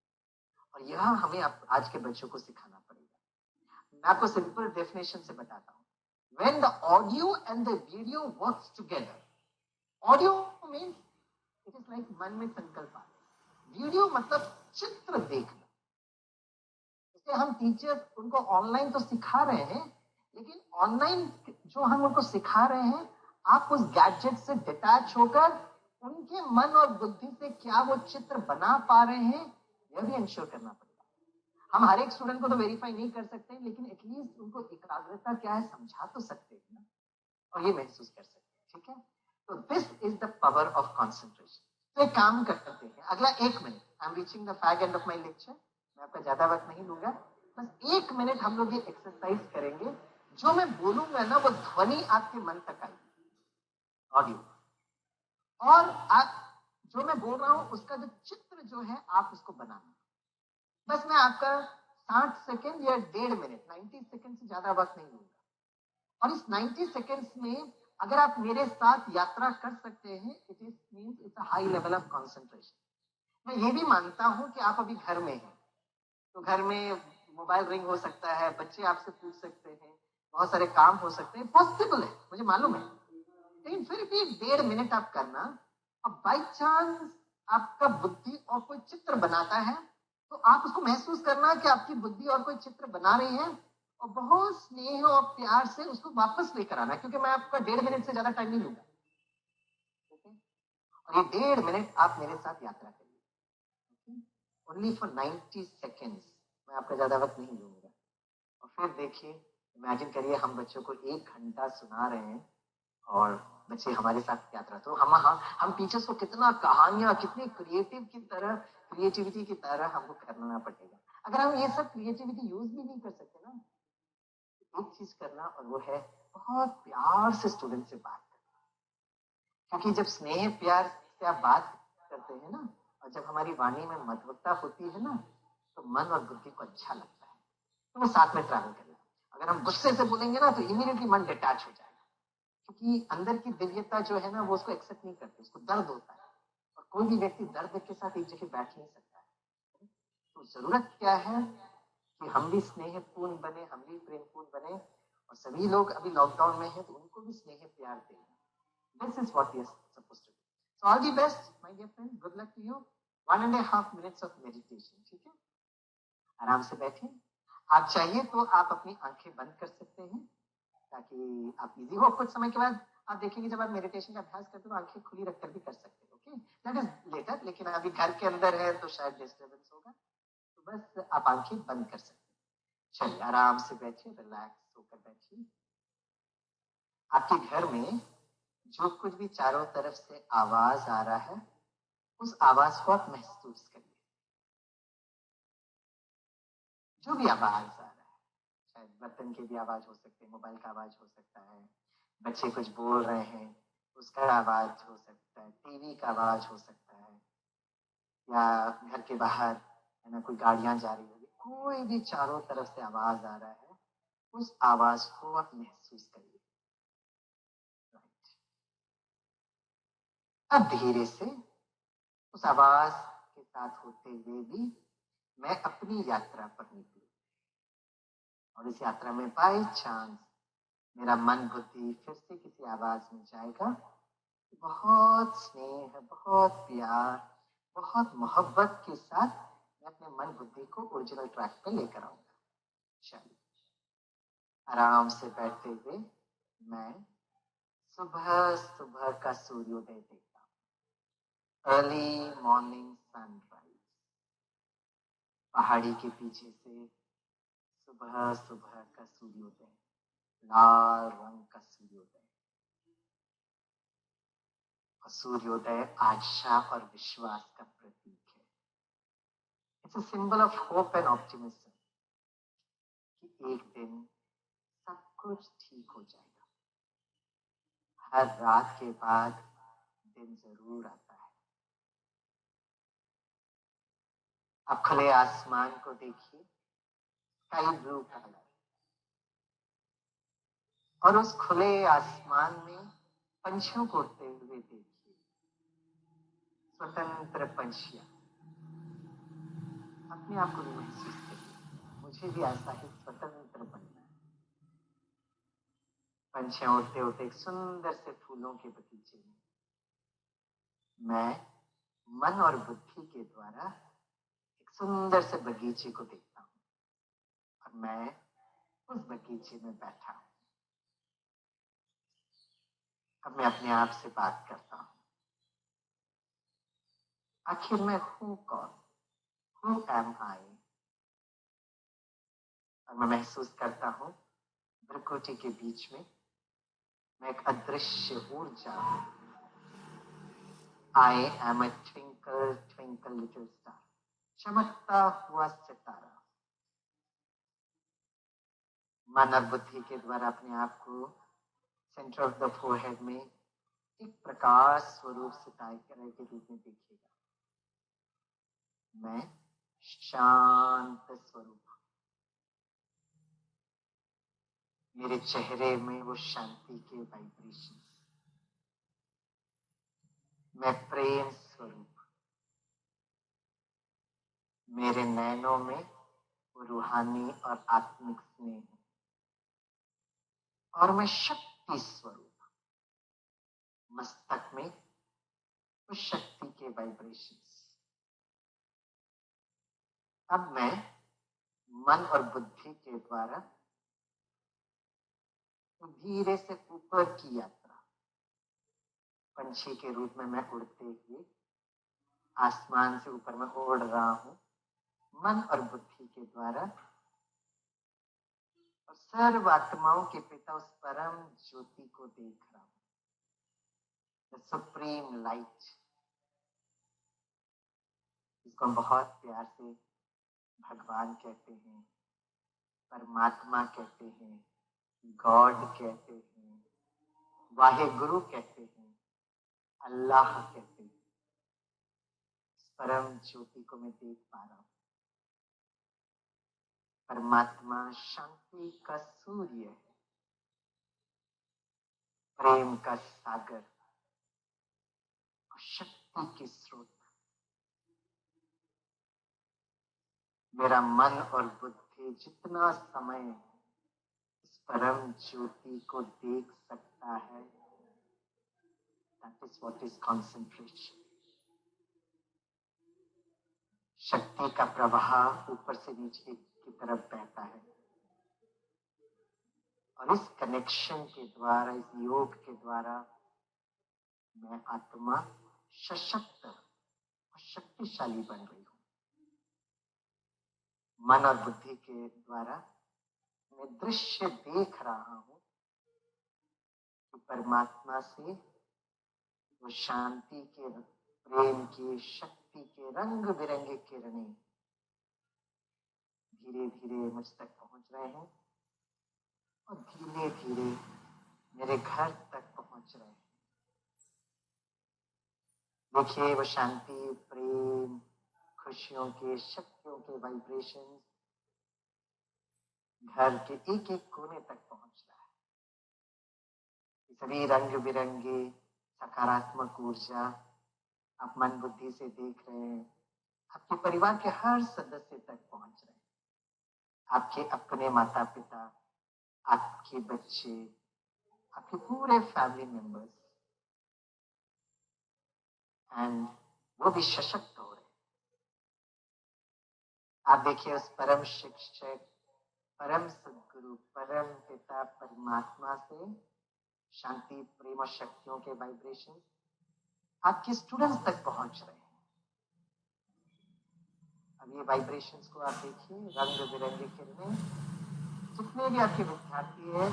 और यह हमें आज के बच्चों को सिखाना पड़ेगा। मैं आपको सिंपल डेफिनेशन से बताता हूँ। When the audio and the video works together, audio means it is like मन में संकल्प आ, वीडियो मतलब चित्र देखना। इसलिए हम टीचर उनको ऑनलाइन तो सिखा रहे हैं, लेकिन ऑनलाइन जो हम उनको सिखा रहे हैं, आप उस गैजेट से डिटैच होकर उनके मन और बुद्धि से क्या वो चित्र बना पा रहे हैं, यह भी इंश्योर करना पड़ेगा। हम हर एक स्टूडेंट को तो वेरीफाई नहीं कर सकते, लेकिन एटलीस्ट उनको एकाग्रता क्या है समझा तो सकते हैं ना, और ये महसूस कर सकते हैं, ठीक है। तो this is the power of concentration. तो एक काम करते हैं, अगला 1 minute, I am reaching the fag end of my lecture, मैं आपका ज्यादा वक्त नहीं लूंगा, बस 1 मिनट हम लोग ये एक्सरसाइज करेंगे। जो मैं बोलूंगा ना, वो ध्वनि आपके मन तक आएगी, ऑडियो, और आप जो मैं बोल रहा हूं उसका जो चित्र जो है आप उसको बनाना। बस मैं आपका 60 सेकेंड या 1.5 मिनट, 90 सेकेंड से ज्यादा वक्त नहीं लूंगा। और इस 90 सेकेंड्स में अगर आप मेरे साथ यात्रा कर सकते हैं, it is means it's a high level of concentration. मैं ये भी मानता हूं कि आप अभी घर में हैं, तो घर में मोबाइल रिंग हो सकता है, बच्चे आपसे पूछ सकते हैं, बहुत सारे काम हो सकते हैं, पॉसिबल है, मुझे मालूम है, लेकिन फिर भी 1.5 मिनट आप करना। अब बाई चांस आपका बुद्धि और कोई चित्र बनाता है, तो आप उसको महसूस करना कि आपकी बुद्धि और कोई चित्र बना रही है, और बहुत स्नेह और प्यार से उसको वापस लेकर आना, क्योंकि मैं आपका 1.5 मिनट से ज्यादा टाइम नहीं लूंगा, और ये 1.5 मिनट आप मेरे साथ यात्रा करिए, ओनली फॉर 90 सेकेंड्स, मैं आपका ज्यादा वक्त नहीं लूंगा। और फिर देखिए, इमेजिन करिए हम बच्चों को 1 घंटा सुना रहे हैं और बच्चे हमारे साथ यात्रा। तो हम टीचर्स को कितना कहानियां, कितनी क्रिएटिविटी की तरह हमको करना पड़ेगा। अगर हम ये सब क्रिएटिविटी यूज भी नहीं कर सकते ना, तो एक चीज करना, और वो है बहुत प्यार से स्टूडेंट से बात करना। क्योंकि जब स्नेह प्यार से आप बात करते हैं ना, और जब हमारी वाणी में मधुरता होती है ना, तो मन और बुद्धि को अच्छा लगता है, तो वो साथ में ट्रैवल करेगा। अगर हम गुस्से से बोलेंगे ना, तो इमीडिएटली मन डिटैच हो जाएगा, क्योंकि अंदर की दिव्यता जो है ना, वो उसको एक्सेप्ट नहीं करती, उसको दर्द होता है, और कोई भी व्यक्ति दर्द के साथ एक जगह बैठ नहीं सकता है। तो जरूरत क्या है कि हम भी स्नेहपूर्ण बने, हम भी प्रेमपूर्ण बने, और सभी लोग अभी लॉकडाउन में हैं, तो उनको भी स्नेह प्यार दें। This is what we are supposed to do. So all the best, my dear friends. Good luck to you. 1.5 minutes of meditation. ठीक है, आराम से बैठिए. आप चाहिए तो आप अपनी आंखें बंद कर सकते हैं ताकि आप इजी हो. कुछ समय के बाद आप देखेंगे जब आप मेडिटेशन का अभ्यास करते हो आंखें खुली रखकर भी कर सकते हो. Okay, that is later. लेकिन अभी घर के अंदर है तो शायद डिस्टर्बेंस होगा, तो बस आप आंखें बंद कर सकते हैं. चलिए आराम से बैठिए, रिलैक्स होकर बैठिए. आपके घर में जो कुछ भी चारों तरफ से आवाज आ रहा है उस आवाज को आप महसूस करिए. जो भी आवाज आ रहा है, शायद बर्तन की भी आवाज हो सकती है, मोबाइल का आवाज हो सकता है, बच्चे कुछ बोल रहे हैं उसका आवाज हो सकता है, टीवी का आवाज हो सकता है, या घर के बाहर है ना कोई गाड़ियां जा रही होगी. कोई भी चारों तरफ से आवाज आ रहा है उस आवाज को आप महसूस करिए. राइट. अब धीरे से उस आवाज के साथ होते हुए भी मैं अपनी यात्रा पर निकलूं, और इस यात्रा में बाई चांस मेरा मन बुद्धि फिर से किसी आवाज में जाएगा, बहुत स्नेह, बहुत प्यार, बहुत मोहब्बत के साथ मैं अपने मन बुद्धि को ओरिजिनल ट्रैक पे लेकर आऊंगा. चलिए आराम से बैठते हुए मैं सुबह सुबह का सूर्योदय देखता हूँ. Early morning sunrise. पहाड़ी के पीछे से सुबह सुबह का सूर्योदय, लाल रंग का सूर्योदय. और सूर्योदय आशा और विश्वास का प्रतीक है. It's a symbol of hope and optimism कि एक दिन सब कुछ ठीक हो जाएगा. हर रात के बाद दिन जरूर आता है. आप खुले आसमान को देखिए, स्काई ब्लू कलर, और उस खुले आसमान में पंछियों को उड़ते हुए देखिए. स्वतंत्र पंछियां. अपने आप को भी महसूस करिए, मुझे भी ऐसा ही स्वतंत्र बनना है. पंछियां उड़ते उड़ते एक सुंदर से फूलों के बगीचे में मैं मन और बुद्धि के द्वारा एक सुंदर से बगीचे को देखता हूँ, और मैं उस बगीचे में बैठा हूँ. अब मैं अपने आप से बात करता हूँ, आखिर मैं हूँ कौन? Who am I? और मैं महसूस करता हूँ भ्रुकुटी के बीच में मैं एक अदृश्य ऊर्जा हूँ. I am a twinkle twinkle little star. चमकता हुआ सितारा. मन और बुद्धि के द्वारा अपने आप को सेंटर ऑफ द फोरहेड में एक प्रकाश स्वरूप सितारे के रूप में देखिएगा. मैं शांत स्वरूप. मेरे चेहरे में वो शांति के वाइब्रेशन. मैं प्रेम स्वरूप. मेरे नैनों में वो रूहानी और आत्मिक स्नेह. और मैं शक्ति स्वरूप. मस्तक में उस शक्ति के वाइब्रेशंस. अब मैं मन और बुद्धि के द्वारा धीरे से ऊपर की यात्रा, पंछी के रूप में मैं उड़ते हुए आसमान से ऊपर मैं उड़ रहा हूँ मन और बुद्धि के द्वारा, और सर्व आत्माओं के पिता उस परम ज्योति को देख रहा हूँ. द सुप्रीम लाइट, जिसको हम बहुत प्यार से भगवान कहते हैं, परमात्मा कहते हैं, गॉड कहते हैं, वाहे गुरु कहते हैं, अल्लाह कहते हैं. परम ज्योति को मैं देख पा रहा हूँ. परमात्मा शांति का सूर्य है, प्रेम का सागर और शक्ति के स्रोत. मेरा मन और बुद्धि जितना समय इस परम ज्योति को देख सकता है That is what is concentration. शक्ति का प्रवाह ऊपर से नीचे की तरफ बहता है और इस कनेक्शन के द्वारा, इस योग के द्वारा मैं आत्मा सशक्त और शक्तिशाली बन रही हूँ। मन और बुद्धि के द्वारा मैं दृश्य देख रहा हूँ कि परमात्मा से वो शांति के, प्रेम की, शक्ति के रंग बिरंगे किरणें धीरे धीरे मुझ तक पहुंच रहे हैं और धीरे धीरे मेरे घर तक पहुंच रहे हैं। देखिए वो शांति, प्रेम, खुशियों के, शक्तियों के वाइब्रेशन घर के एक एक कोने तक पहुंच रहा है। सभी रंग बिरंगे सकारात्मक ऊर्जा आप मन बुद्धि से देख रहे हैं, आपके परिवार के हर सदस्य तक पहुंच रहे हैं। आपके अपने माता पिता, आपके बच्चे, आपके पूरे फैमिली मेंबर्स, एंड वो भी सशक्त हो रहे हैं। आप देखिए उस परम शिक्षक, परम सद्गुरु, परम पिता परमात्मा से शांति, प्रेम और शक्तियों के वाइब्रेशन आपके स्टूडेंट्स तक पहुंच रहे हैं। अब ये वाइब्रेशंस को आप देखिए, रंग बिरंगे किरणें जितने भी आपके विद्यार्थी हैं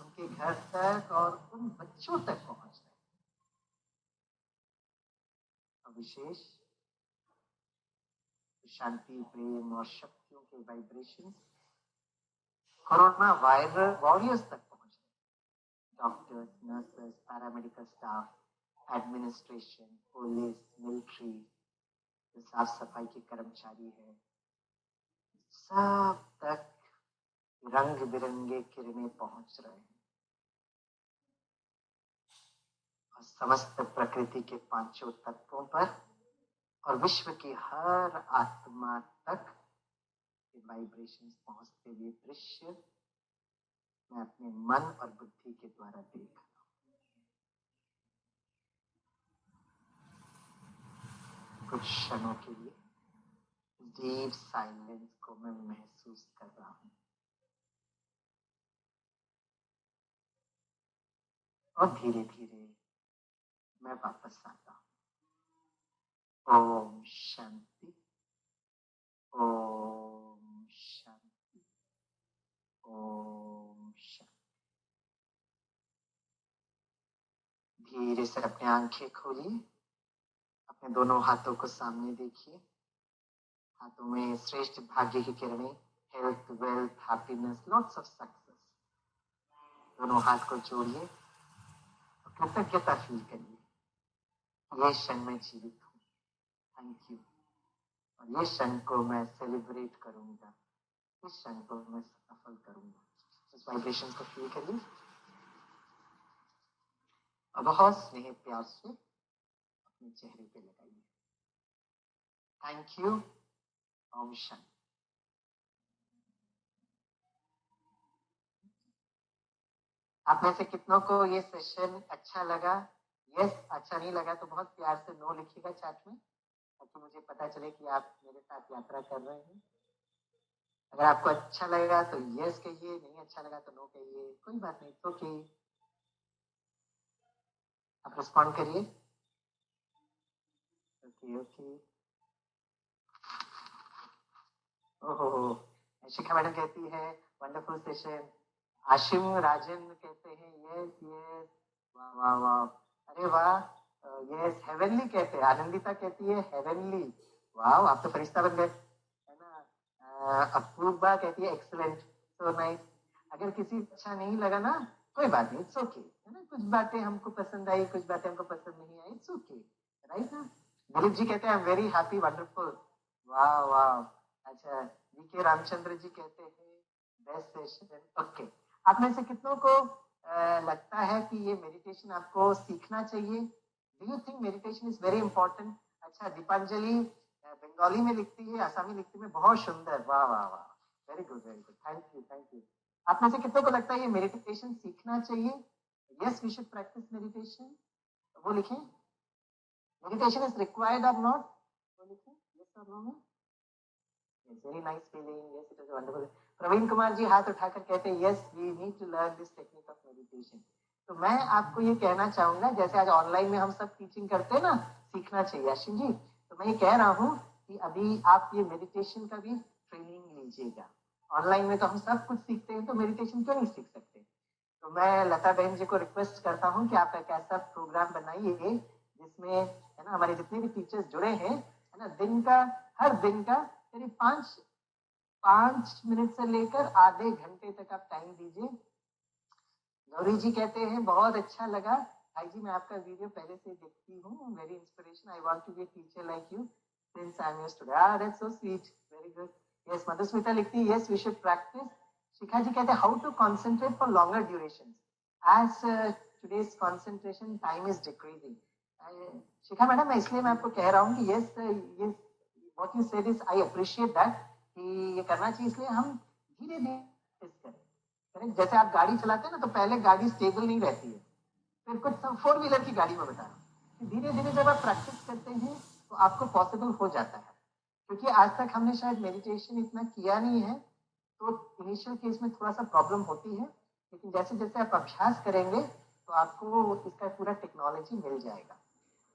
उनके घर तक और उन बच्चों तक पहुंच रहे हैं। और विशेष शांति, प्रेम और शक्तियों के वाइब्रेशंस कोरोना वायरस वॉरियर्स तक पहुंच रहे हैं। Doctors, nurses, paramedical staff, administration, police, military, जो साफ सफाई के कर्मचारी है, सब तक रंग बिरंगे किरणें पहुंच रहे हैं। और समस्त प्रकृति के पांचों तत्वों पर और विश्व की हर आत्मा तक ये वाइब्रेशंस पहुंचते हुए दृश्य मैं अपने मन और बुद्धि के द्वारा देख रहा हूं। कुछ क्षणों के लिए डीप साइलेंस को मैं महसूस कर रहा हूं और धीरे धीरे मैं वापस आता हूं। ओम शांति, ओम शांति, ओम शांति। धीरे से अपनी आंखें खोलिए, अपने दोनों हाथों को सामने देखिए। हाथों में श्रेष्ठ भाग्य की किरणें, health, wealth, happiness, lots of success. दोनों हाथ को जोड़िए और कृतज्ञता फील करिए। ये क्षण में जीवित हूँ, थैंक यू। और ये क्षण को मैं सेलिब्रेट करूंगा, इस क्षण को मैं सफल करूंगा। इस वाइब्रेशन को फील करिए और बहुत स्नेह प्यार से अपने चेहरे पे लगाइए। Thank you. ओम शांति। आप में से कितनों को ये सेशन अच्छा लगा? यस, अच्छा नहीं लगा तो बहुत प्यार से नो लिखिएगा चैट में, ताकि मुझे पता चले कि आप मेरे साथ यात्रा कर रहे हैं। अगर आपको अच्छा लगा तो यस कहिए, नहीं अच्छा लगा तो नो कहिए, कोई बात नहीं, तो ओके। आप रिस्पॉन्ड करिए। Okay okay. ओहो, शिखा मैडम कहती है वंडरफुल सेशन। आशिम राजन कहते हैं यस यस, वाह वाह वाह, अरे वाह, यस हेवनली कहते हैं। आनंदिता कहती है हेवनली, वाह आप तो फरिश्ता बन गए, है ना। अपूर्वा कहती है एक्सीलेंट, सो नाइस। अगर किसी अच्छा नहीं लगा ना, कोई बात नहीं, इट्स ओके, है ना। कुछ बातें हमको पसंद आई, कुछ बातें हमको पसंद नहीं आई, इट्स ओके, राइट ना। दिलीप जी कहते हैं I am very happy, wonderful, वाह वाह। अच्छा, वीके रामचंद्र जी कहते हैं बेस्ट सेशन, ओके। आप में से कितनों को लगता है कि ये मेडिटेशन आपको सीखना चाहिए? Do you think meditation is very important? अच्छा, दीपांजलि बंगाली में लिखती है, आसामी लिखती है, बहुत सुंदर, वाह वाह वाह, very good very good, thank you thank you. आप में से कितनों को लगता है ये मेडिटेशन सीखना चाहिए? Yes, we should practice meditation. तो वो लिखें, मेडिटेशन इज रिक्वायर्ड और नॉट, वो लिखें यस और नो में। Very nice feeling, yes it is wonderful. Praveen Kumar ji हाथ उठाकर कहते हैं yes we need to learn this technique of meditation. तो मैं आपको ये कहना चाहूंगा, जैसे आज ऑनलाइन में हम सब टीचिंग करते हैं ना, सीखना चाहिए अश्विन जी, तो मैं ये कह रहा हूँ कि अभी आप ये मेडिटेशन का भी ट्रेनिंग लीजिएगा। ऑनलाइन में तो हम सब कुछ सीखते हैं, तो मेडिटेशन क्यों नहीं सीख सकते। तो मैं लता बहन जी को रिक्वेस्ट करता हूँ कि आप एक ऐसा प्रोग्राम बनाइए जिसमें है ना हमारे जितने भी टीचर्स जुड़े हैं, है ना, दिन का, हर दिन का करीब 5 मिनट से लेकर आधे घंटे तक आप टाइम दीजिए। गौरी जी कहते हैं बहुत अच्छा लगा भाई जी, मैं आपका वीडियो पहले से देखती हूँ, very inspiration, I want to be a teacher like you since I am your student. That's so sweet, very good. Yes, Madhusmita लिखती है yes we should practice. Shikha ji कहते हैं how to concentrate for longer duration as today's concentration time is decreasing. Shikha madam, मैं इसलिए मैं आपको कह रहा हूँ कि यस ये what you said is I appreciate that, कि ये करना चाहिए, इसलिए हम धीरे धीरे करें। जैसे आप गाड़ी चलाते हैं ना, तो पहले गाड़ी स्टेबल नहीं रहती है, फिर कुछ 4 व्हीलर की गाड़ी में बता रहा हूँ, धीरे धीरे जब आप प्रैक्टिस करते हैं तो आपको पॉसिबल हो जाता है। क्योंकि आज तक हमने शायद मेडिटेशन इतना किया नहीं है, तो इनिशियल केस में थोड़ा सा प्रॉब्लम होती है, लेकिन जैसे जैसे आप अभ्यास करेंगे तो आपको इसका पूरा टेक्नोलॉजी मिल जाएगा।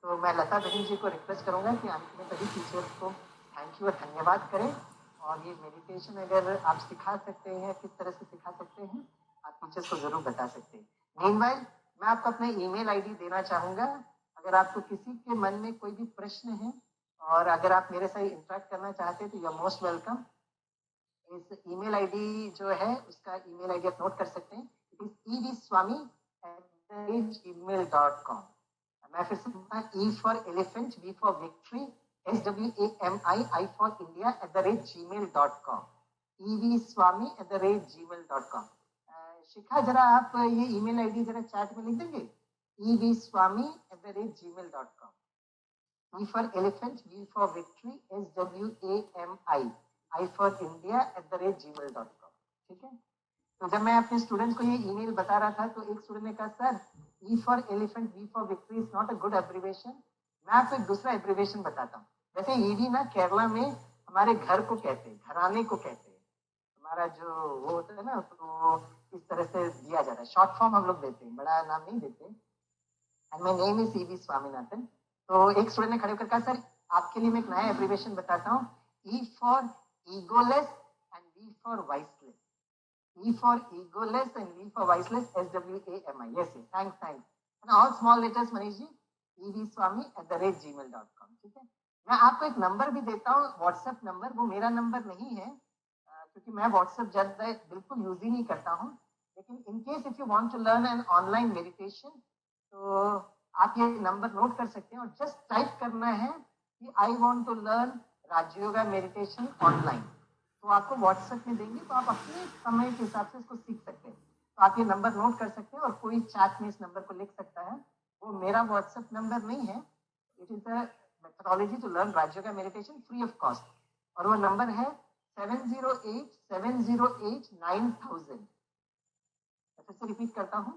तो मैं लता बहन जी को रिक्वेस्ट करूंगा कि अंत में सभी टीचर्स को थैंक यू और धन्यवाद करें, और ये मेडिटेशन अगर आप सिखा सकते हैं, किस तरह से सिखा सकते हैं, आप टीचर्स को जरूर बता सकते हैं। मीनवाइल मैं आपको अपना ईमेल आईडी देना चाहूंगा, अगर आपको किसी के मन में कोई भी प्रश्न है और अगर आप मेरे साथ इंटरेक्ट करना चाहते हैं तो यू आर मोस्ट वेलकम। इस ईमेल आईडी जो है उसका ईमेल आईडी आप नोट कर सकते हैं, इट इज evswami@gmail.com। मैं फिर से E for elephant, V for victory, SWAMI, I for India @gmail.com, evswami@gmail.com। शिखा जरा आप ये ईमेल आईडी जरा चैट में लिख देंगे, evswami@gmail.com, E for elephant, V for victory, SWAMI, I for India @gmail.com। ठीक है। तो जब मैं अपने स्टूडेंट्स को ये ईमेल बता रहा था तो एक स्टूडेंट ने कहा sir E for elephant, V for victory is not a good abbreviation। मैं आपको एक दूसरा एब्रिवेशन बताता हूँ। जैसे ईडी ना केरला में हमारे घर को कहते हैं, घराने को कहते हैं, हमारा जो वो होता है ना, तो इस तरह से दिया जाता है, शॉर्ट फॉर्म हम लोग देते हैं, बड़ा नाम नहीं देते। And my name is EV Swaminathan. तो एक स्टूडेंट ने खड़े होकर कहा सर आपके लिए मैं एक नया एब्रिवेशन बताता हूँ, E for egoless and V for viceless, E for egoless and V for viceless, SWAMI। yes, thanks। and all small letters Manish ji, evswami@gmail.com। ठीक है। मैं आपको एक नंबर भी देता हूँ, व्हाट्सएप नंबर, वो मेरा नंबर नहीं है क्योंकि मैं व्हाट्सएप ज्यादा बिल्कुल यूज ही नहीं करता हूँ, लेकिन in case if you want to learn an online meditation तो आप ये नंबर नोट कर सकते हैं और जस्ट टाइप करना है कि I want to learn Rajyoga meditation online, तो आपको व्हाट्सएप में देंगे, तो आप अपने समय के हिसाब से इसको सीख सकते हैं। तो आप ये नंबर नोट कर सकते हैं और कोई चैट में इस नंबर को लिख सकता है। वो मेरा व्हाट्सएप नंबर नहीं है, it is a methodology to learn Rajyoga meditation free of cost, और वो नंबर है 708-708-9000। फिर से रिपीट करता हूँ,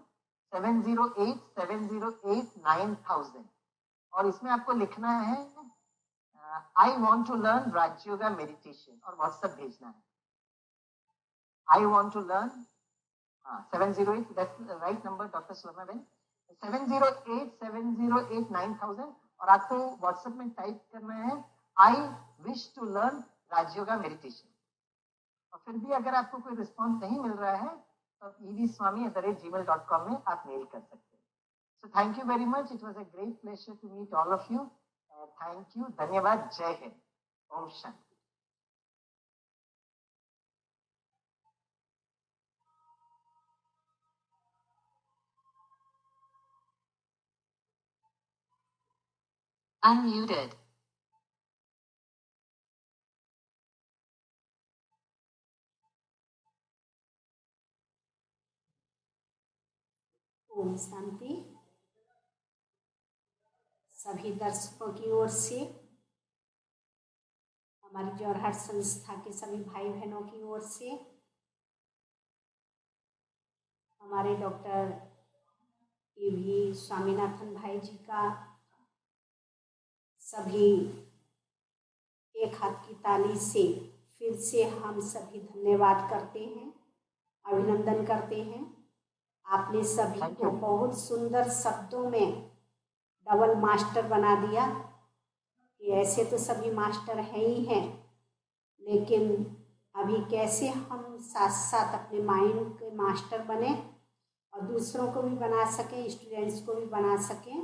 708-708-9000, और इसमें आपको लिखना है I want to learn Rajyoga meditation और व्हाट्सएप भेजना है। I want to learn 708, that's right number doctor Swarna Ben, 708-708-9000, और आपको व्हाट्सएप में टाइप करना है I wish to learn Rajyoga meditation. और फिर भी अगर आपको कोई रिस्पॉन्स नहीं मिल रहा है तो evswami@gmail.com में आप मेल कर सकते हैं। So thank you very much, it was a great pleasure to meet all of you. Thank you, धन्यवाद, जय हिंद, ओम शांति। Unmuted. ओम शांति। सभी दर्शकों की ओर से, हमारी जौरहाट संस्था के सभी भाई बहनों की ओर से, हमारे डॉक्टर की भी स्वामीनाथन भाई जी का सभी एक हाथ की ताली से फिर से हम सभी धन्यवाद करते हैं, अभिनंदन करते हैं। आपने सभी को बहुत सुंदर शब्दों में डबल मास्टर बना दिया कि ऐसे तो सभी मास्टर हैं ही हैं, लेकिन अभी कैसे हम साथ साथ अपने माइंड के मास्टर बने और दूसरों को भी बना सकें, स्टूडेंट्स को भी बना सकें,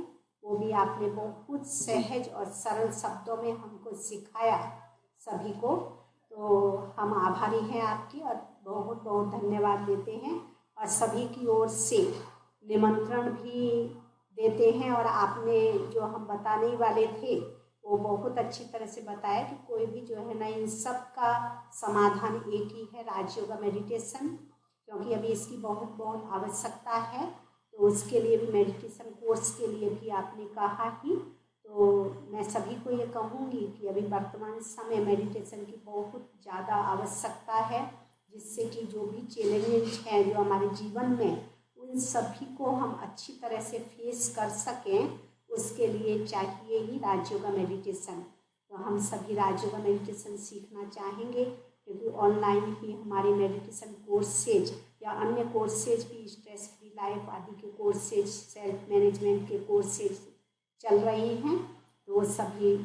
वो भी आपने बहुत सहज और सरल शब्दों में हमको सिखाया सभी को। तो हम आभारी हैं आपकी और बहुत बहुत धन्यवाद देते हैं और सभी की ओर से निमंत्रण भी देते हैं। और आपने जो हम बताने वाले थे वो बहुत अच्छी तरह से बताया कि कोई भी जो है ना, इन सब का समाधान एक ही है, राजयोगा मेडिटेशन, क्योंकि अभी इसकी बहुत बहुत आवश्यकता है। तो उसके लिए भी मेडिटेशन कोर्स के लिए भी आपने कहा ही। तो मैं सभी को ये कहूँगी कि अभी वर्तमान समय मेडिटेशन की बहुत ज़्यादा आवश्यकता है, जिससे कि जो भी चैलेंजेस हैं जो हमारे जीवन में, उन सभी को हम अच्छी तरह से फेस कर सकें, उसके लिए चाहिए ही राजयोगा मेडिटेशन। तो हम सभी राजयोगा मेडिटेशन सीखना चाहेंगे, क्योंकि ऑनलाइन ही हमारी मेडिटेशन कोर्सेज या अन्य कोर्सेज भी, स्ट्रेस फ्री लाइफ आदि के कोर्सेज, सेल्फ मैनेजमेंट के कोर्सेज चल रही हैं। तो वो सभी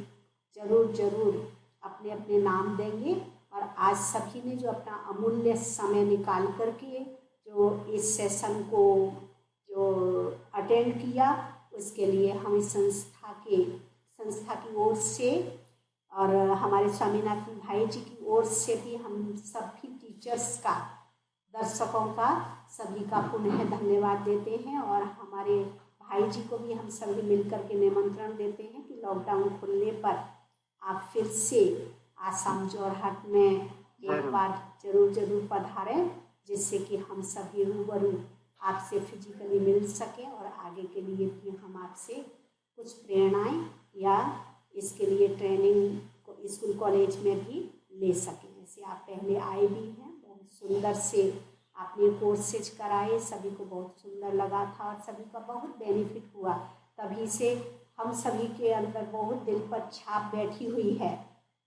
ज़रूर अपने अपने नाम देंगे। और आज सभी ने जो अपना अमूल्य समय निकाल करके जो इस सेशन को जो अटेंड किया, उसके लिए हम इस संस्था की ओर से और हमारे स्वामीनाथन भाई जी की ओर से भी हम सभी टीचर्स का, दर्शकों का, सभी का पुनः धन्यवाद देते हैं। और हमारे भाई जी को भी हम सभी मिलकर के निमंत्रण देते हैं कि लॉकडाउन खुलने पर आप फिर से आसाम जोरहाट में एक बार जरूर पधारें, जिससे कि हम सभी रूबरू आपसे फिजिकली मिल सकें और आगे के लिए भी हम आपसे कुछ प्रेरणाएं या इसके लिए ट्रेनिंग को स्कूल कॉलेज में भी ले सकें। ऐसे आप पहले आए भी हैं, बहुत सुंदर से आपने कोर्सेज कराए, सभी को बहुत सुंदर लगा था और सभी का बहुत बेनिफिट हुआ। तभी से हम सभी के अंदर बहुत दिल पर छाप बैठी हुई है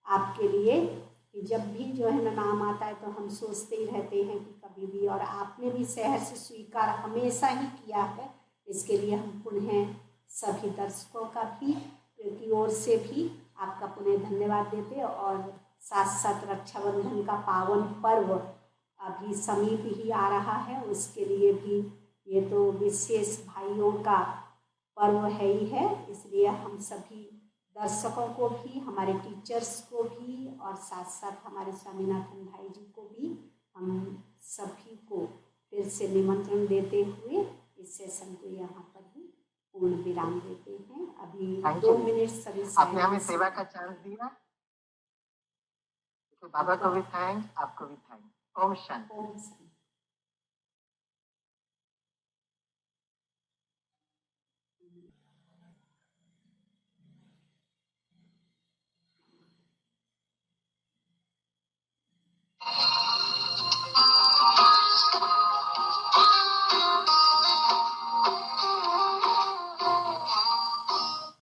आपके लिए कि जब भी जो है ना नाम आता है तो हम सोचते ही रहते हैं कि कभी भी, और आपने भी शहर से स्वीकार हमेशा ही किया है। इसके लिए हम पुनः सभी दर्शकों का भी की ओर से भी आपका पुनः धन्यवाद देते हैं। और साथ साथ रक्षाबंधन का पावन पर्व अभी समीप ही आ रहा है, उसके लिए भी ये तो विशेष भाइयों का पर्व है ही है। इसलिए हम सभी दर्शकों को भी, हमारे टीचर्स को भी और साथ साथ हमारे स्वामीनाथन भाई जी को भी हम सभी को फिर से निमंत्रण देते हुए इस सेशन को यहाँ पर ही पूर्ण विराम देते हैं। अभी 2 मिनट सभी आपने हमें सेवा का चांस दिया, तो बाबा को भी थैंक, आपको भी थैंक। ओम शांति।